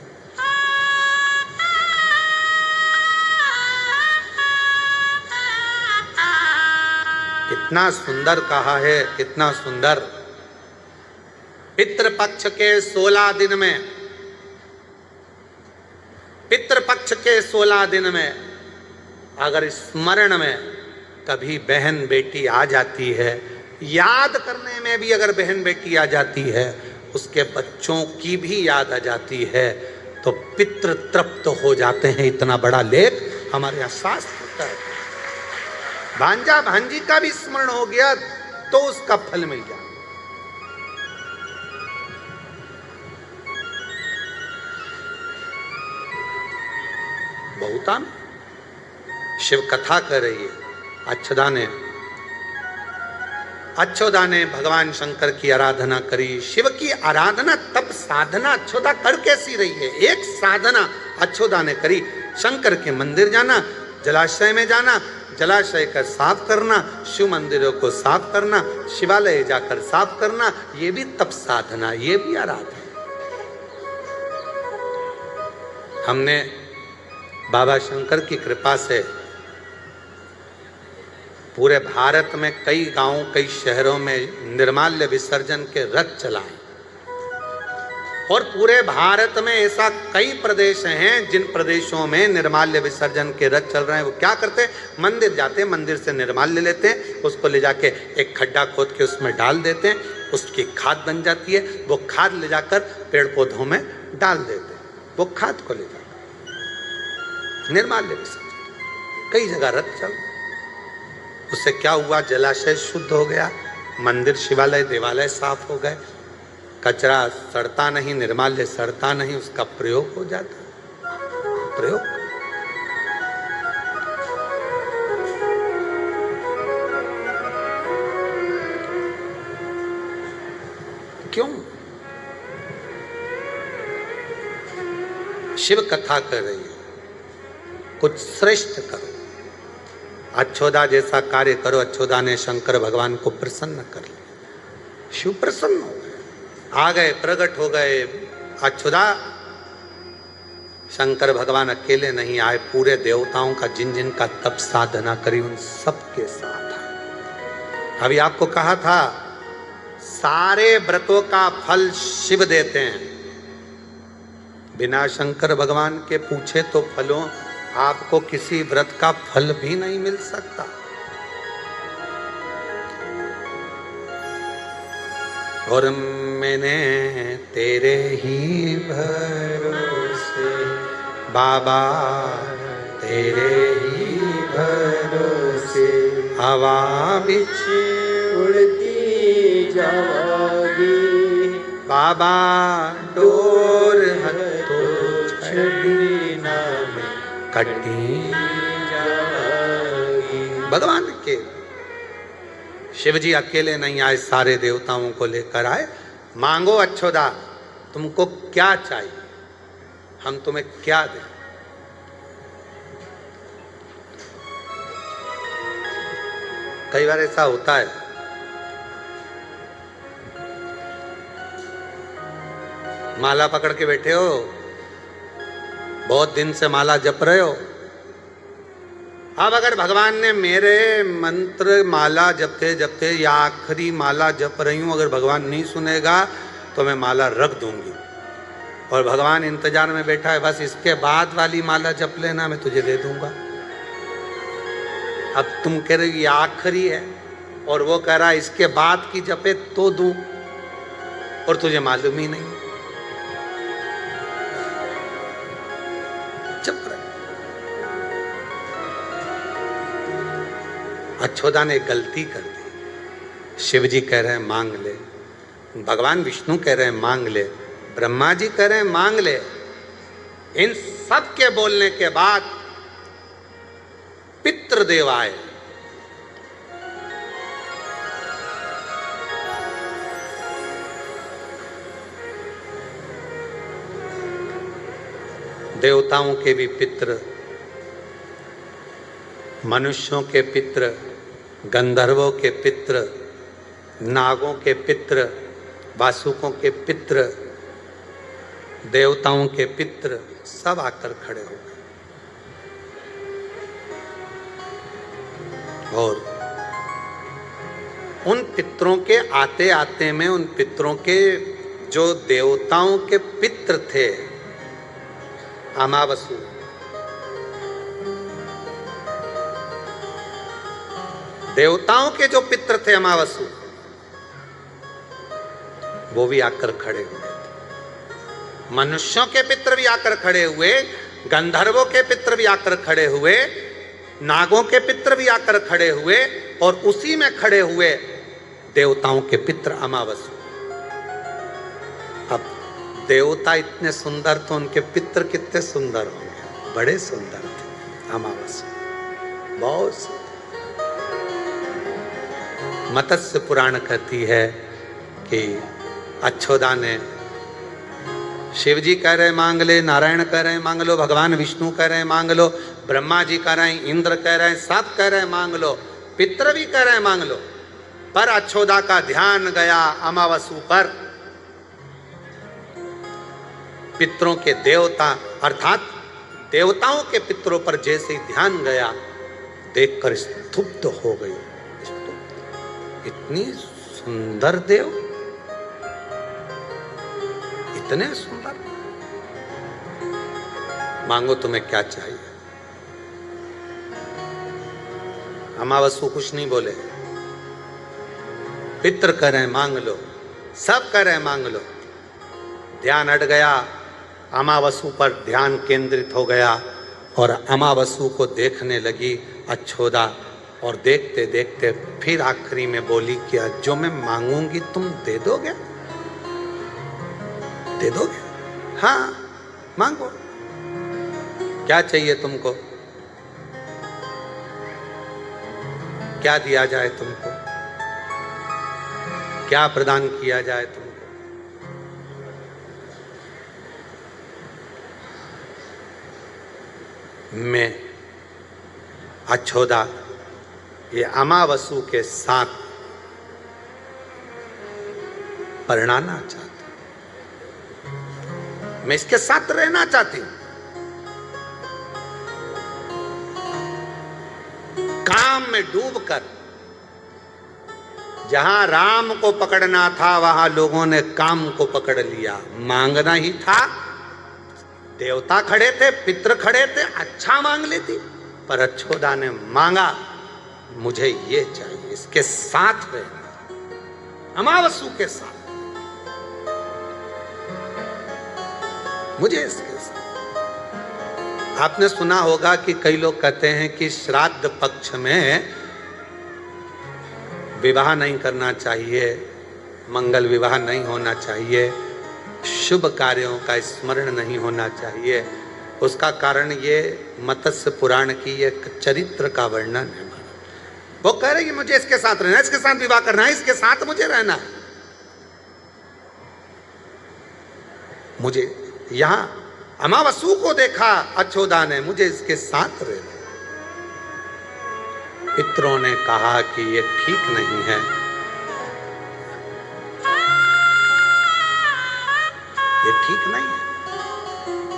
कितना सुंदर कहा है, कितना सुंदर। पितृपक्ष के 16 दिन में, पितृपक्ष के 16 दिन में अगर स्मरण में कभी बहन बेटी आ जाती है, याद करने में भी अगर बहन बेटी आ जाती है, उसके बच्चों की भी याद आ जाती है, तो पितृ तृप्त हो जाते हैं। इतना बड़ा लेख हमारे यहाँ शास्त्र है। भांजा भांजी का भी स्मरण हो गया तो उसका फल मिल गया। बहुता में शिव कथा कर रही है। अच्छोदा ने भगवान शंकर की आराधना करी। शिव की आराधना तब साधना अच्छोदा कर कैसी रही है? एक साधना अच्छोदा ने करी, शंकर के मंदिर जाना, जलाशय में जाना, जलाशय का साफ करना, शिव मंदिरों को साफ करना, शिवालय जाकर साफ करना, ये भी तप साधना, ये भी आराधना। हमने बाबा शंकर की कृपा से पूरे भारत में कई गांवों, कई शहरों में निर्माल्य विसर्जन के रथ चलाए, और पूरे भारत में ऐसा कई प्रदेश हैं जिन प्रदेशों में निर्माल्य विसर्जन के रथ चल रहे हैं। वो क्या करते हैं? मंदिर जाते हैं, मंदिर से निर्माल्य लेते हैं, उसको ले जाके एक खड्डा खोद के उसमें डाल देते हैं, उसकी खाद बन जाती है। वो खाद ले जाकर पेड़ पौधों में डाल देते हैं, वो खाद को ले जाकर निर्माल्य विसर्जन। कई जगह रथ चल, उससे क्या हुआ? जलाशय शुद्ध हो गया, मंदिर, शिवालय, देवालय साफ हो गए, कचरा सड़ता नहीं, निर्माल्य सड़ता नहीं, उसका प्रयोग हो जाता। प्रयोग क्यों? शिव कथा कर रही है, कुछ श्रेष्ठ करो, अच्छोदा जैसा कार्य करो। अच्छोदा ने शंकर भगवान को प्रसन्न कर लिया, शिव प्रसन्न हो गए, आ गए, प्रकट हो गए। अच्छोदा, शंकर भगवान अकेले नहीं आए, पूरे देवताओं का जिन जिन का तप साधना करी उन सबके साथ आए। अभी आपको कहा था सारे व्रतों का फल शिव देते हैं, बिना शंकर भगवान के पूछे तो फलों आपको किसी व्रत का फल भी नहीं मिल सकता। और मैंने तेरे ही भरोसे बाबा, तेरे ही भरोसे हवा बिच उड़ती जावागी, बाबा डोर हथो छड़ी ना में कटी जागी। भगवान के शिव जी अकेले नहीं आए, सारे देवताओं को लेकर आए। मांगो अच्छोदा, तुमको क्या चाहिए, हम तुम्हें क्या दें। कई बार ऐसा होता है, माला पकड़ के बैठे हो, बहुत दिन से माला जप रहे हो। अब अगर भगवान ने मेरे मंत्र माला जपते जपते या आखिरी माला जप रही हूं, अगर भगवान नहीं सुनेगा तो मैं माला रख दूंगी, और भगवान इंतजार में बैठा है, बस इसके बाद वाली माला जप लेना, मैं तुझे दे दूंगा। अब तुम कह रहे हो ये आखिरी है, और वो कह रहा है इसके बाद की जपे तो दूं, और तुझे मालूम ही नहीं। चुप रहे। अच्छोदा ने गलती कर दी। शिव जी कह रहे हैं मांग ले, भगवान विष्णु कह रहे हैं मांग ले, ब्रह्मा जी कह रहे हैं मांग ले। इन सब के बोलने के बाद पितृदेव आए। देवताओं के भी पितृ, मनुष्यों के पितृ, गंधर्वों के पितृ, नागों के पितृ, वासुकों के पितृ, देवताओं के पितृ सब आकर खड़े हो गए। और उन पितरों के आते आते में, उन पितरों के जो देवताओं के पितृ थे, अमावसु, देवताओं के जो पितृ थे अमावसु, वो भी आकर खड़े हुए थे। मनुष्यों के पितृ भी आकर खड़े हुए, गंधर्वों के पितृ भी आकर खड़े हुए, नागों के पितृ भी आकर खड़े हुए, और उसी में खड़े हुए देवताओं के पितृ अमावसु। अब देवता इतने सुंदर तो उनके पितृ कितने सुंदर होंगे, बड़े सुंदर थे अमावस्या, बहुत सुंदर। मत्स्य पुराण कहती है कि अच्छोदा ने, शिव जी कह रहे मांग ले, नारायण कह रहे मांग लो, भगवान विष्णु कह रहे मांग लो, ब्रह्मा जी कह रहे हैं, इंद्र कह रहे हैं, सब कह रहे मांग लो, पितृ भी कह रहे मांग लो, पर अच्छोदा का ध्यान गया अमावसु पर। पितरों के देवता अर्थात देवताओं के पितरों पर जैसे ही ध्यान गया, देखकर स्तुब्ध हो गई। इतनी सुंदर देव, इतने सुंदर, मांगो तुम्हें क्या चाहिए। अमावसु कुछ नहीं बोले, पितृ कह रहे मांग लो, सब कह रहे मांग लो। ध्यान हट गया, अमावसु पर ध्यान केंद्रित हो गया, और अमावसु को देखने लगी अच्छोदा, और देखते देखते फिर आखिरी में बोली कि जो मैं मांगूंगी तुम दे दोगे, दे दोगे? हाँ मांगो, क्या चाहिए तुमको, क्या दिया जाए तुमको, क्या प्रदान किया जाए तुमको। मैं अच्छोदा ये अमावसु के साथ परिणाना चाहती हूं, मैं इसके साथ रहना चाहती हूं। काम में डूबकर, जहां राम को पकड़ना था वहां लोगों ने काम को पकड़ लिया। मांगना ही था, देवता खड़े थे, पितृ खड़े थे, अच्छा मांग लेती, पर अच्छोदा ने मांगा मुझे ये चाहिए, इसके साथ रहना, अमावसु के साथ, मुझे इसके साथ। आपने सुना होगा कि कई लोग कहते हैं कि श्राद्ध पक्ष में विवाह नहीं करना चाहिए, मंगल विवाह नहीं होना चाहिए, शुभ कार्यों का स्मरण नहीं होना चाहिए। उसका कारण ये मत्स्य पुराण की एक चरित्र का वर्णन है। वो कह रही है मुझे इसके साथ रहना है, इसके साथ विवाह करना है, इसके साथ मुझे रहना है। मुझे यहां अमावस्यु को देखा अछोदा ने, मुझे इसके साथ रहना। पितरों ने कहा कि ये ठीक नहीं है, ये ठीक नहीं है।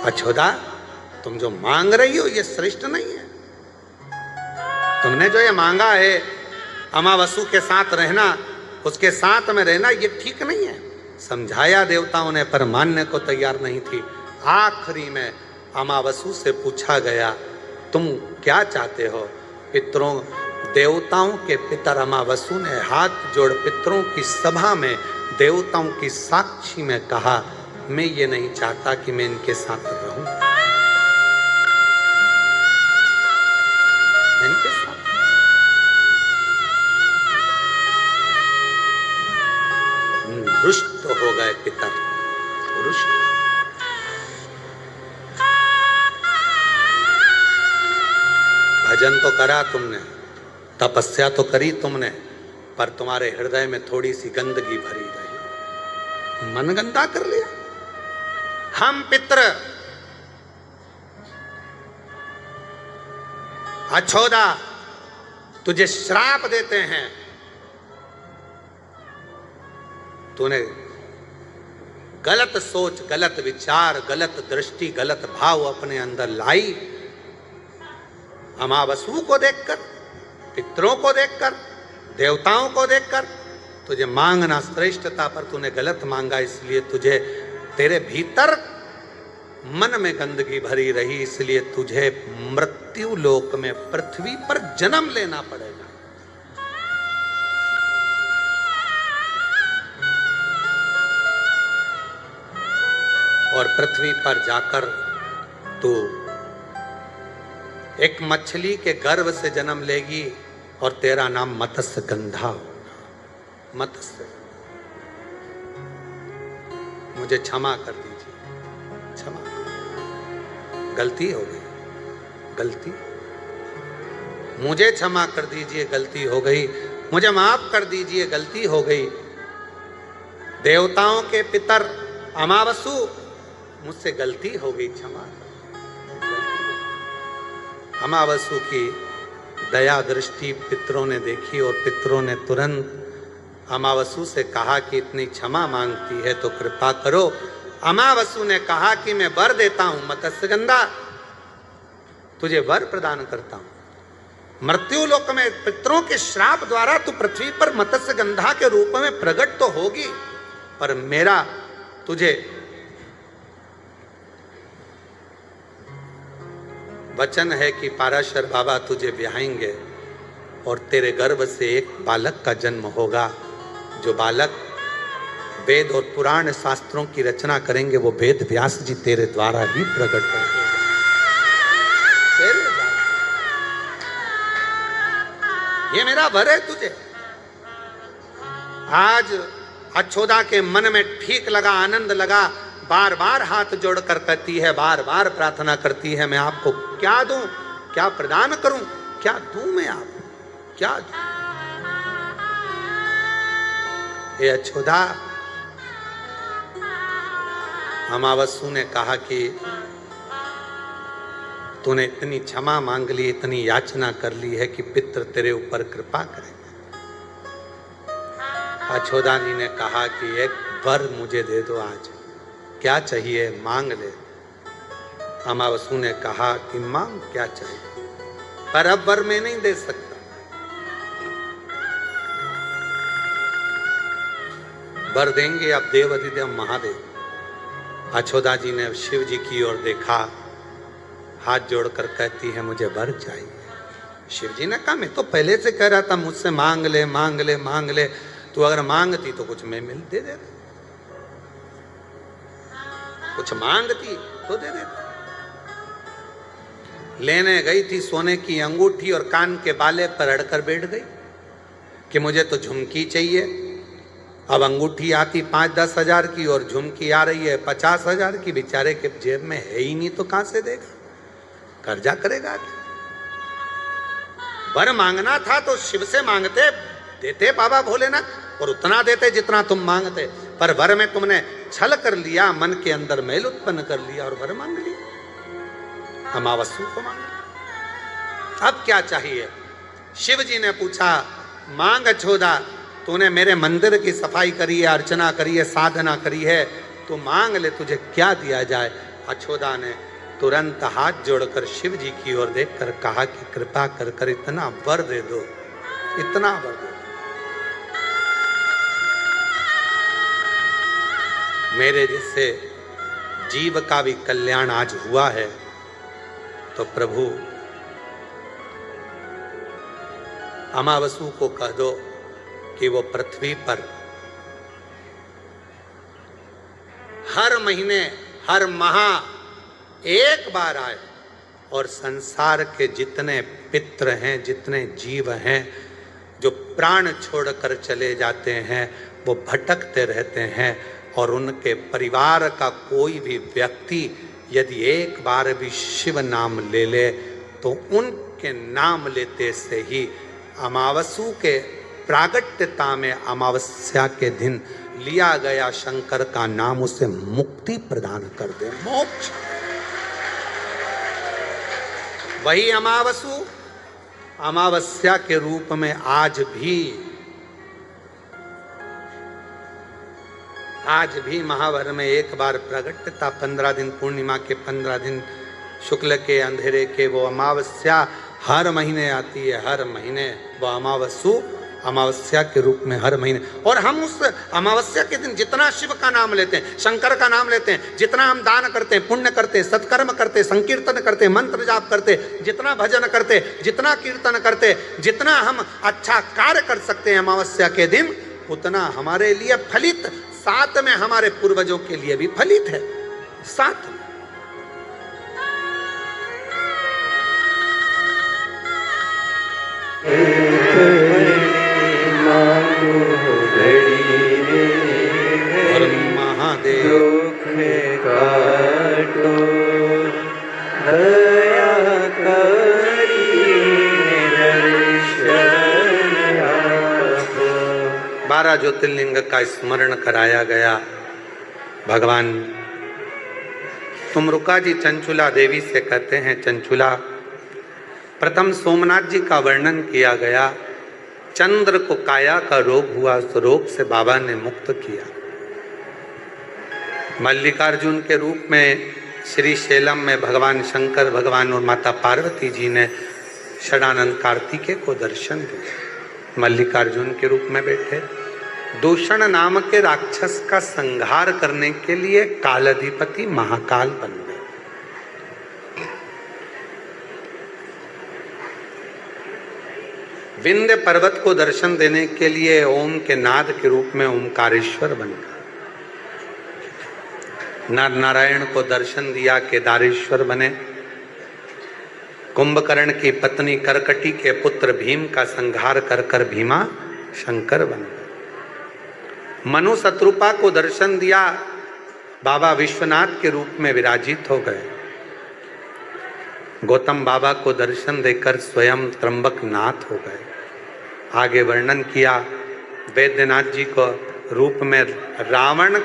अछोदा, तुम जो मांग रही हो ये श्रेष्ठ नहीं है। तुमने जो ये मांगा है अमावस्यु के साथ रहना, उसके साथ में रहना, ये ठीक नहीं है। समझाया देवताओं ने पर मानने को तैयार नहीं थी। आखिरी में अमावस्यु से पूछा गया तुम क्या चाहते हो? पितरों, देवताओं के पितर अमावस्यु ने हाथ जोड़ पितरों की सभा में देवताओं की साक्षी में कहा, मैं ये नहीं चाहता कि मैं इनके साथ रहूं, इनके साथ। रुष्ट हो गए पितर, रुष्ट। भजन तो करा तुमने, तपस्या तो करी तुमने, पर तुम्हारे हृदय में थोड़ी सी गंदगी भरी रही, मन गंदा कर लिया। हम पितर अछोदा तुझे श्राप देते हैं, तूने गलत सोच, गलत विचार, गलत दृष्टि, गलत भाव अपने अंदर लाई। अमावस्यु को देखकर, पितरों को देखकर, देवताओं को देखकर तुझे मांगना श्रेष्ठ था, पर तूने गलत मांगा, इसलिए तुझे तेरे भीतर मन में गंदगी भरी रही, इसलिए तुझे मृत्यु लोक में पृथ्वी पर जन्म लेना पड़ेगा। और पृथ्वी पर जाकर तू एक मछली के गर्भ से जन्म लेगी और तेरा नाम मत्स्य गंधा होगा। मत्स्य, मुझे क्षमा कर दीजिए, क्षमा कर, गलती हो गई, गलती, मुझे क्षमा कर दीजिए, गलती हो गई, मुझे माफ कर दीजिए, गलती हो गई। देवताओं के पितर अमावस्यु, मुझसे गलती हो गई, क्षमा। अमावस्यु की दया दृष्टि पितरों ने देखी और पितरों ने तुरंत अमावस्यु से कहा कि इतनी क्षमा मांगती है तो कृपा करो। अमावस्यु ने कहा कि मैं वर देता हूं मत्स्यगंधा, तुझे वर प्रदान करता हूं। मृत्यु लोक में पितरों के श्राप द्वारा तू पृथ्वी पर मत्स्यगंधा के रूप में प्रकट तो होगी, पर मेरा तुझे वचन है कि पाराशर बाबा तुझे ब्याहेंगे और तेरे गर्भ से एक बालक का जन्म होगा। जो बालक वेद और पुराण शास्त्रों की रचना करेंगे, वो वेद व्यास जी तेरे द्वारा ही प्रकट होंगे। ये मेरा वर है तुझे। आज अछोदा के मन में ठीक लगा, आनंद लगा, बार बार हाथ जोड़कर कहती है, बार बार प्रार्थना करती है, मैं आपको क्या दूं, क्या प्रदान करूं, क्या दूं मैं आपको, क्या दूं? हे अछोदा, अमावस्यु ने कहा कि तूने इतनी क्षमा मांग ली, इतनी याचना कर ली है कि पितर तेरे ऊपर कृपा करेंगे। अछोदा जी ने कहा कि एक वर मुझे दे दो, आज क्या चाहिए मांग ले। अमावस्यु ने कहा कि मांग क्या चाहिए, पर अब वर मैं नहीं दे सकता। वर देंगे अब देव अधिदेव महादेव। अछोदा जी ने शिव जी की ओर देखा, हाथ जोड़कर कहती है मुझे वर चाहिए। शिव जी ने कहा मैं तो पहले से कह रहा था मुझसे मांग ले, मांग ले, मांग ले, तू अगर मांगती तो कुछ मैं मिल दे देता, कुछ मांगती तो दे देता। लेने गई थी सोने की अंगूठी और कान के बाले पर अड़कर बैठ गई कि मुझे तो झुमकी चाहिए, अब अंगूठी आती 5-10 हजार की और झुमकी आ रही है 50 हजार की। बेचारे के जेब में है ही नहीं तो कहां से देगा, कर्जा करेगा। वर मांगना था तो शिव से मांगते, देते बाबा भोलेनाथ, और उतना देते जितना तुम मांगते। पर वर में तुमने छल कर लिया, मन के अंदर मैल उत्पन्न कर लिया और वर मांग लिया, अमावस्या को मांग लिया। अब क्या चाहिए? शिव जी ने पूछा, मांग अछोदा, तूने मेरे मंदिर की सफाई करी है, अर्चना करी है, साधना करी है, तो मांग ले, तुझे क्या दिया जाए। अछोदा ने तुरंत हाथ जोड़कर शिव जी की ओर देखकर कहा कि कृपा कर कर इतना वर दे दो, इतना वर दे दो, मेरे जैसे जीव का भी कल्याण आज हुआ है। तो प्रभु अमावस्या को कह दो कि वो पृथ्वी पर हर महीने हर माह एक बार आए और संसार के जितने पितृ हैं, जितने जीव हैं जो प्राण छोड़कर चले जाते हैं, वो भटकते रहते हैं, और उनके परिवार का कोई भी व्यक्ति यदि एक बार भी शिव नाम ले ले तो उनके नाम लेते से ही अमावस्या के प्रागट्यता में अमावस्या के दिन लिया गया शंकर का नाम उसे मुक्ति प्रदान कर दे, मोक्ष। वही अमावस्या के रूप में आज भी महावर में एक बार प्रगटता, 15 दिन पूर्णिमा के, 15 दिन शुक्ल के अंधेरे के, वो अमावस्या हर महीने आती है, हर महीने वो अमावस्या के रूप में हर महीने। और हम उस अमावस्या के दिन जितना शिव का नाम लेते हैं, शंकर का नाम लेते हैं, जितना हम दान करते हैं, पुण्य करते हैं, सत्कर्म करते हैं, संकीर्तन करते हैं, मंत्र जाप करते हैं, जितना भजन करते हैं, जितना कीर्तन करते हैं, जितना हम अच्छा कार्य कर सकते हैं अमावस्या के दिन, उतना हमारे लिए फलित, साथ में हमारे पूर्वजों के लिए भी फलित है। साथ में और महादेव काटो दया करी दर्शन आपो। 12 ज्योतिर्लिंग का स्मरण कराया गया। भगवान तुमरुका जी चंचुला देवी से कहते हैं, चंचुला, प्रथम सोमनाथ जी का वर्णन किया गया। चंद्र को काया का रोग हुआ, उस रोग से बाबा ने मुक्त किया। मल्लिकार्जुन के रूप में श्री शैलम में भगवान शंकर, भगवान और माता पार्वती जी ने षडानंद कार्तिकेय को दर्शन दिया। मल्लिकार्जुन के रूप में बैठे दूषण नाम के राक्षस का संहार करने के लिए कालाधिपति महाकाल बन गए। विंध्य पर्वत को दर्शन देने के लिए ओम के नाद के रूप में ओमकारेश्वर बन गए। नर नारायण को दर्शन दिया, केदारेश्वर बने। कुंभकर्ण की पत्नी करकटी के पुत्र भीम का संहार कर कर भीमा शंकर बन गए। मनु शत्रुपा को दर्शन दिया, बाबा विश्वनाथ के रूप में विराजित हो गए। गौतम बाबा को दर्शन देकर स्वयं त्र्यंबक नाथ हो गए। आगे वर्णन किया, वैद्यनाथ जी को रूप में रावण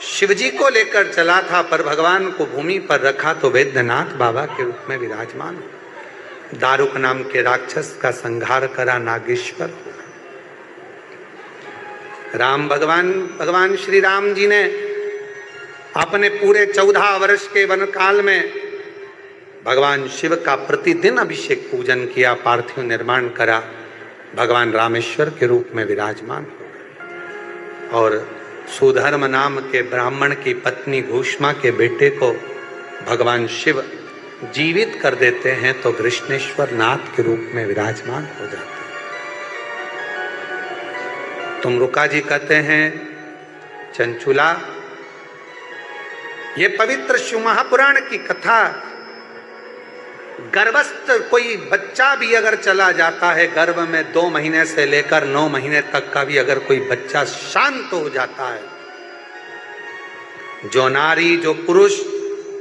शिवजी को लेकर चला था, पर भगवान को भूमि पर रखा तो वैद्यनाथ बाबा के रूप में विराजमान हो। दारुक नाम के राक्षस का संहार करा, नागेश्वर हो। राम भगवान श्री राम जी ने अपने पूरे 14 वर्ष के वन काल में भगवान शिव का प्रतिदिन अभिषेक पूजन किया, पार्थिव निर्माण करा, भगवान रामेश्वर के रूप में विराजमान हो। और सुधर्म नाम के ब्राह्मण की पत्नी घूष्मा के बेटे को भगवान शिव जीवित कर देते हैं तो कृष्णेश्वर नाथ के रूप में विराजमान हो जाते हैं। तुमरुका जी कहते हैं, चंचुला, ये पवित्र शिव महापुराण की कथा गर्भस्थ कोई बच्चा भी अगर चला जाता है गर्भ में 2 महीने से लेकर 9 महीने तक का भी अगर कोई बच्चा शांत हो जाता है, जो नारी जो पुरुष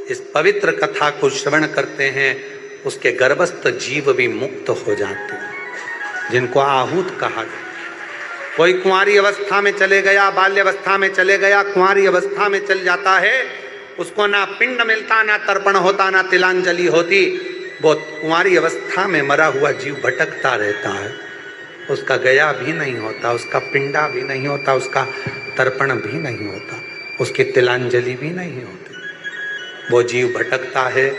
इस पवित्र कथा को श्रवण करते हैं उसके गर्भस्थ जीव भी मुक्त हो जाते हैं, जिनको आहूत कहा जाता है। कोई कुंवारी अवस्था में चले गया, बाल्य अवस्था में चले गया, कुंवारी अवस्था में चल जाता है, उसको ना पिंड मिलता, ना तर्पण होता, ना तिलांजलि होती, वो कुंवारी अवस्था में मरा हुआ जीव भटकता रहता है, उसका गया भी नहीं होता, उसका पिंडा भी नहीं होता, उसका तर्पण भी नहीं होता, उसकी तिलांजलि भी नहीं होती, वो जीव भटकता है।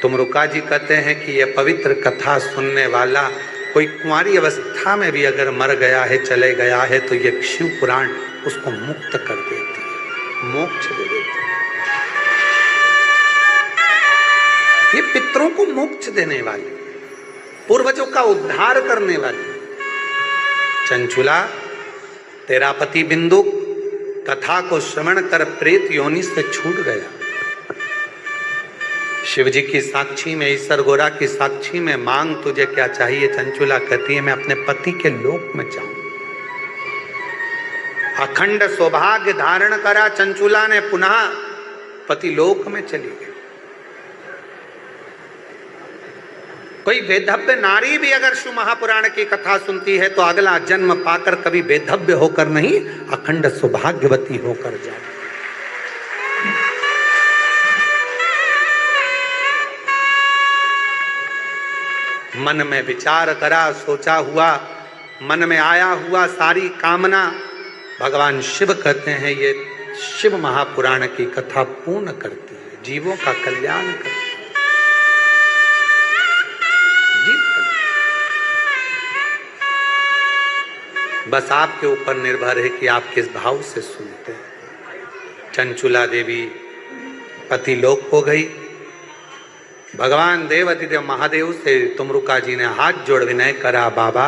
तुमरुका जी कहते हैं कि यह पवित्र कथा सुनने वाला कोई कुंवारी अवस्था में भी अगर मर गया है, चले गया है, तो ये शिव पुराण उसको मुक्त कर देती है, मोक्ष दे देती है। ये पितरों को मोक्ष देने वाली, पूर्वजों का उद्धार करने वाली। चंचुला, तेरा पति बिंदु कथा को श्रवण कर प्रेत योनि से छूट गया। शिव जी की साक्षी में, ईश्वर गोरा की साक्षी में मांग तुझे क्या चाहिए। चंचुला कहती है मैं अपने पति के लोक में जाऊं। अखंड सौभाग्य धारण करा चंचुला ने, पुनः पति लोक में चली गई। कोई वेधव्य नारी भी अगर शिव महापुराण की कथा सुनती है तो अगला जन्म पाकर कभी वेधव्य होकर नहीं, अखंड सौभाग्यवती होकर जाए। मन में विचार करा, सोचा हुआ, मन में आया हुआ सारी कामना भगवान शिव कहते हैं ये शिव महापुराण की कथा पूर्ण करती है, जीवों का कल्याण करती है। बस आपके ऊपर निर्भर है कि आप किस भाव से सुनते हैं। चंचुला देवी पति लोक को गई। भगवान देवाधिदेव महादेव से तुमरुका जी ने हाथ जोड़ विनय करा, बाबा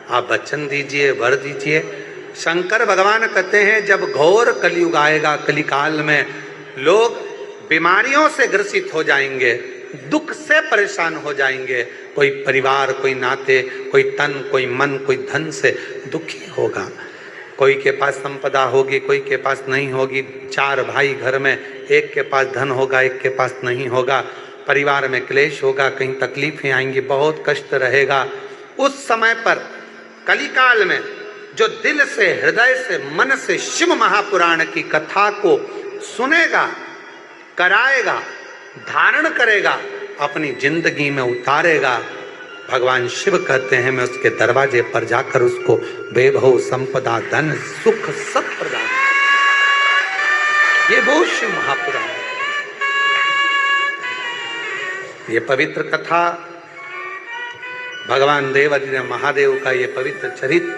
आप वचन दीजिए, वर दीजिए। शंकर भगवान कहते हैं जब घोर कलयुग आएगा, कलिकाल में लोग बीमारियों से ग्रसित हो जाएंगे, दुख से परेशान हो जाएंगे, कोई परिवार, कोई नाते, कोई तन, कोई मन, कोई धन से दुखी होगा। कोई के पास संपदा होगी, कोई के पास नहीं होगी। 4 भाई घर में, एक के पास धन होगा, एक के पास नहीं होगा। परिवार में क्लेश होगा, कहीं तकलीफें आएंगी, बहुत कष्ट रहेगा। उस समय पर कलिकाल में जो दिल से, हृदय से, मन से शिव महापुराण की कथा को सुनेगा, कराएगा, धारण करेगा, अपनी जिंदगी में उतारेगा, भगवान शिव कहते हैं मैं उसके दरवाजे पर जाकर उसको वैभव, संपदा, धन, सुख सब प्रदान करूं। ये वो शिव महापुराण है। ये पवित्र कथा भगवान देवाधिदेव महादेव का ये पवित्र चरित्र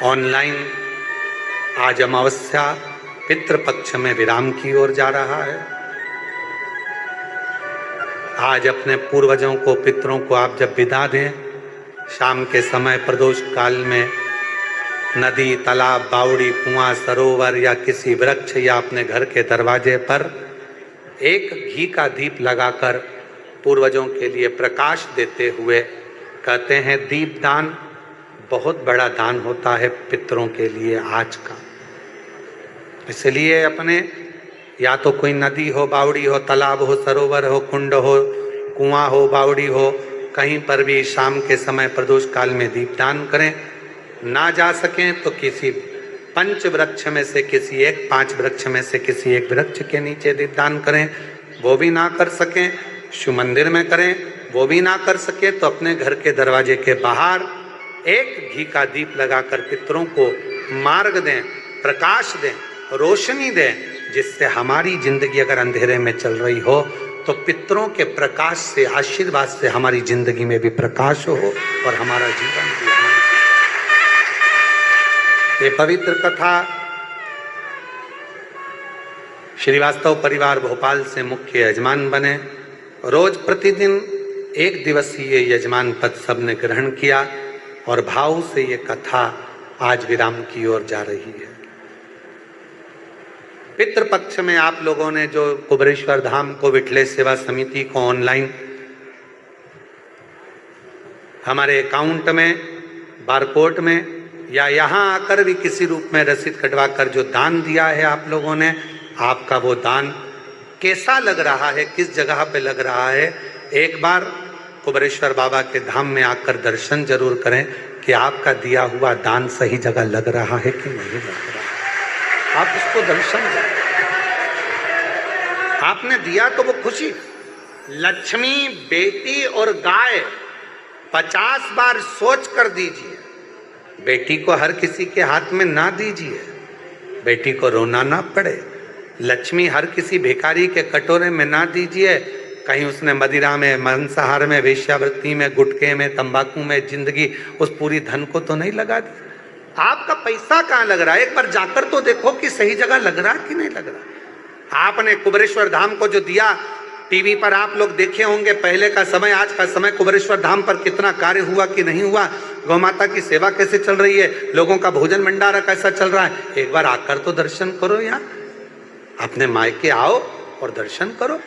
ऑनलाइन आज अमावस्या पितृपक्ष में विराम की ओर जा रहा है। आज अपने पूर्वजों को, पितरों को आप जब विदा दें, शाम के समय प्रदोष काल में नदी, तालाब, बावड़ी, कुआं, सरोवर या किसी वृक्ष या अपने घर के दरवाजे पर एक घी का दीप लगाकर पूर्वजों के लिए प्रकाश देते हुए कहते हैं दीपदान बहुत बड़ा दान होता है पितरों के लिए आज का। इसलिए अपने या तो कोई नदी हो, बावड़ी हो, तालाब हो, सरोवर हो, कुंड हो, कुआं हो, बावड़ी हो, कहीं पर भी शाम के समय प्रदोष काल में दीपदान करें। ना जा सकें तो किसी 5 वृक्ष में से किसी एक, 5 वृक्ष में से किसी एक वृक्ष के नीचे दीपदान करें। वो भी ना कर सकें शिव मंदिर में करें, वो भी ना कर सके तो अपने घर के दरवाजे के बाहर एक घी का दीप लगाकर पितरों को मार्ग दें, प्रकाश दें, रोशनी दें, जिससे हमारी जिंदगी अगर अंधेरे में चल रही हो तो पितरों के प्रकाश से, आशीर्वाद से हमारी जिंदगी में भी प्रकाश हो और हमारा जीवन भी। ये पवित्र कथा श्रीवास्तव परिवार भोपाल से मुख्य यजमान बने। रोज प्रतिदिन 1 दिवसीय यजमान पद सबने ग्रहण किया और भाव से ये कथा आज विराम की ओर जा रही है। पितृपक्ष में आप लोगों ने जो कुबरेश्वर धाम को विठले सेवा समिति को ऑनलाइन हमारे अकाउंट में, बारकोड में या यहाँ आकर भी किसी रूप में रसीद कटवा कर जो दान दिया है आप लोगों ने, आपका वो दान कैसा लग रहा है, किस जगह पे लग रहा है, एक बार कुबरेश्वर बाबा के धाम में आकर दर्शन जरूर करें कि आपका दिया हुआ दान सही जगह लग रहा है कि नहीं लग रहा। आप उसको दर्शन करें। आपने दिया तो वो खुशी। लक्ष्मी, बेटी और गाय 50 बार सोच कर दीजिए। बेटी को हर किसी के हाथ में ना दीजिए, बेटी को रोना ना पड़े। लक्ष्मी हर किसी भिखारी के कटोरे में ना दीजिए, कहीं उसने मदिरा में, मांसाहार में, वेश्यावृत्ति में, गुटखे में, तंबाकू में जिंदगी उस पूरी धन को तो नहीं लगा दी। आपका पैसा कहाँ लग रहा है, एक बार जाकर तो देखो कि सही जगह लग रहा है कि नहीं लग रहा। आपने कुबरेश्वर धाम को जो दिया, टीवी पर आप लोग देखे होंगे पहले का समय, आज का समय, कुबरेश्वर धाम पर कितना कार्य हुआ कि नहीं हुआ, गौ माता की सेवा कैसे चल रही है, लोगों का भोजन भंडारा कैसा चल रहा है। एक बार आकर तो दर्शन करो, यहाँ अपने मायके आओ और दर्शन करो।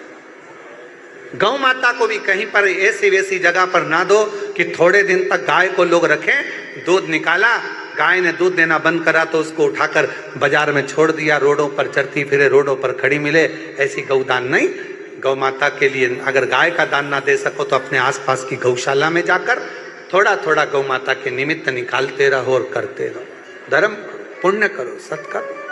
गौ माता को भी कहीं पर ऐसी वैसी जगह पर ना दो कि थोड़े दिन तक गाय को लोग रखें, दूध निकाला, गाय ने दूध देना बंद करा तो उसको उठाकर बाजार में छोड़ दिया, रोडों पर चरती फिरे, रोडों पर खड़ी मिले, ऐसी गौदान नहीं। गौ माता के लिए अगर गाय का दान ना दे सको तो अपने आसपास की गौशाला में जाकर थोड़ा थोड़ा गौ माता के निमित्त निकालते रहो और करते रहो। धर्म पुण्य करो, सत करो।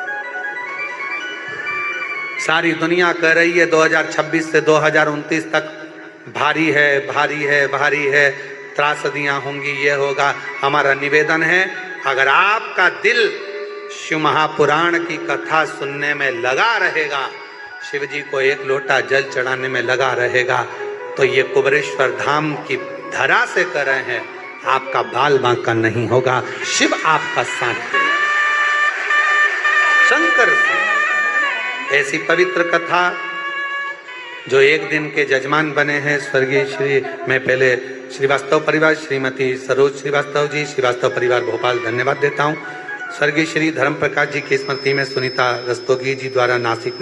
सारी दुनिया कह रही है 2026 से 2029 तक भारी है, भारी है, भारी है, त्रासदियां होंगी, ये होगा। हमारा निवेदन है, अगर आपका दिल शिव महापुराण की कथा सुनने में लगा रहेगा, शिव जी को एक लोटा जल चढ़ाने में लगा रहेगा, तो ये कुबरेश्वर धाम की धरा से कर रहे हैं, आपका बाल बांका नहीं होगा, शिव आपका साथ देगा। शंकर ऐसी पवित्र कथा जो एक दिन के जजमान बने हैं स्वर्गीय श्री, मैं पहले श्रीवास्तव परिवार, श्रीमती सरोज श्रीवास्तव जी, श्रीवास्तव परिवार भोपाल धन्यवाद देता हूँ। स्वर्गीय श्री धर्म प्रकाश जी की स्मृति में सुनीता रस्तोगी जी द्वारा नासिक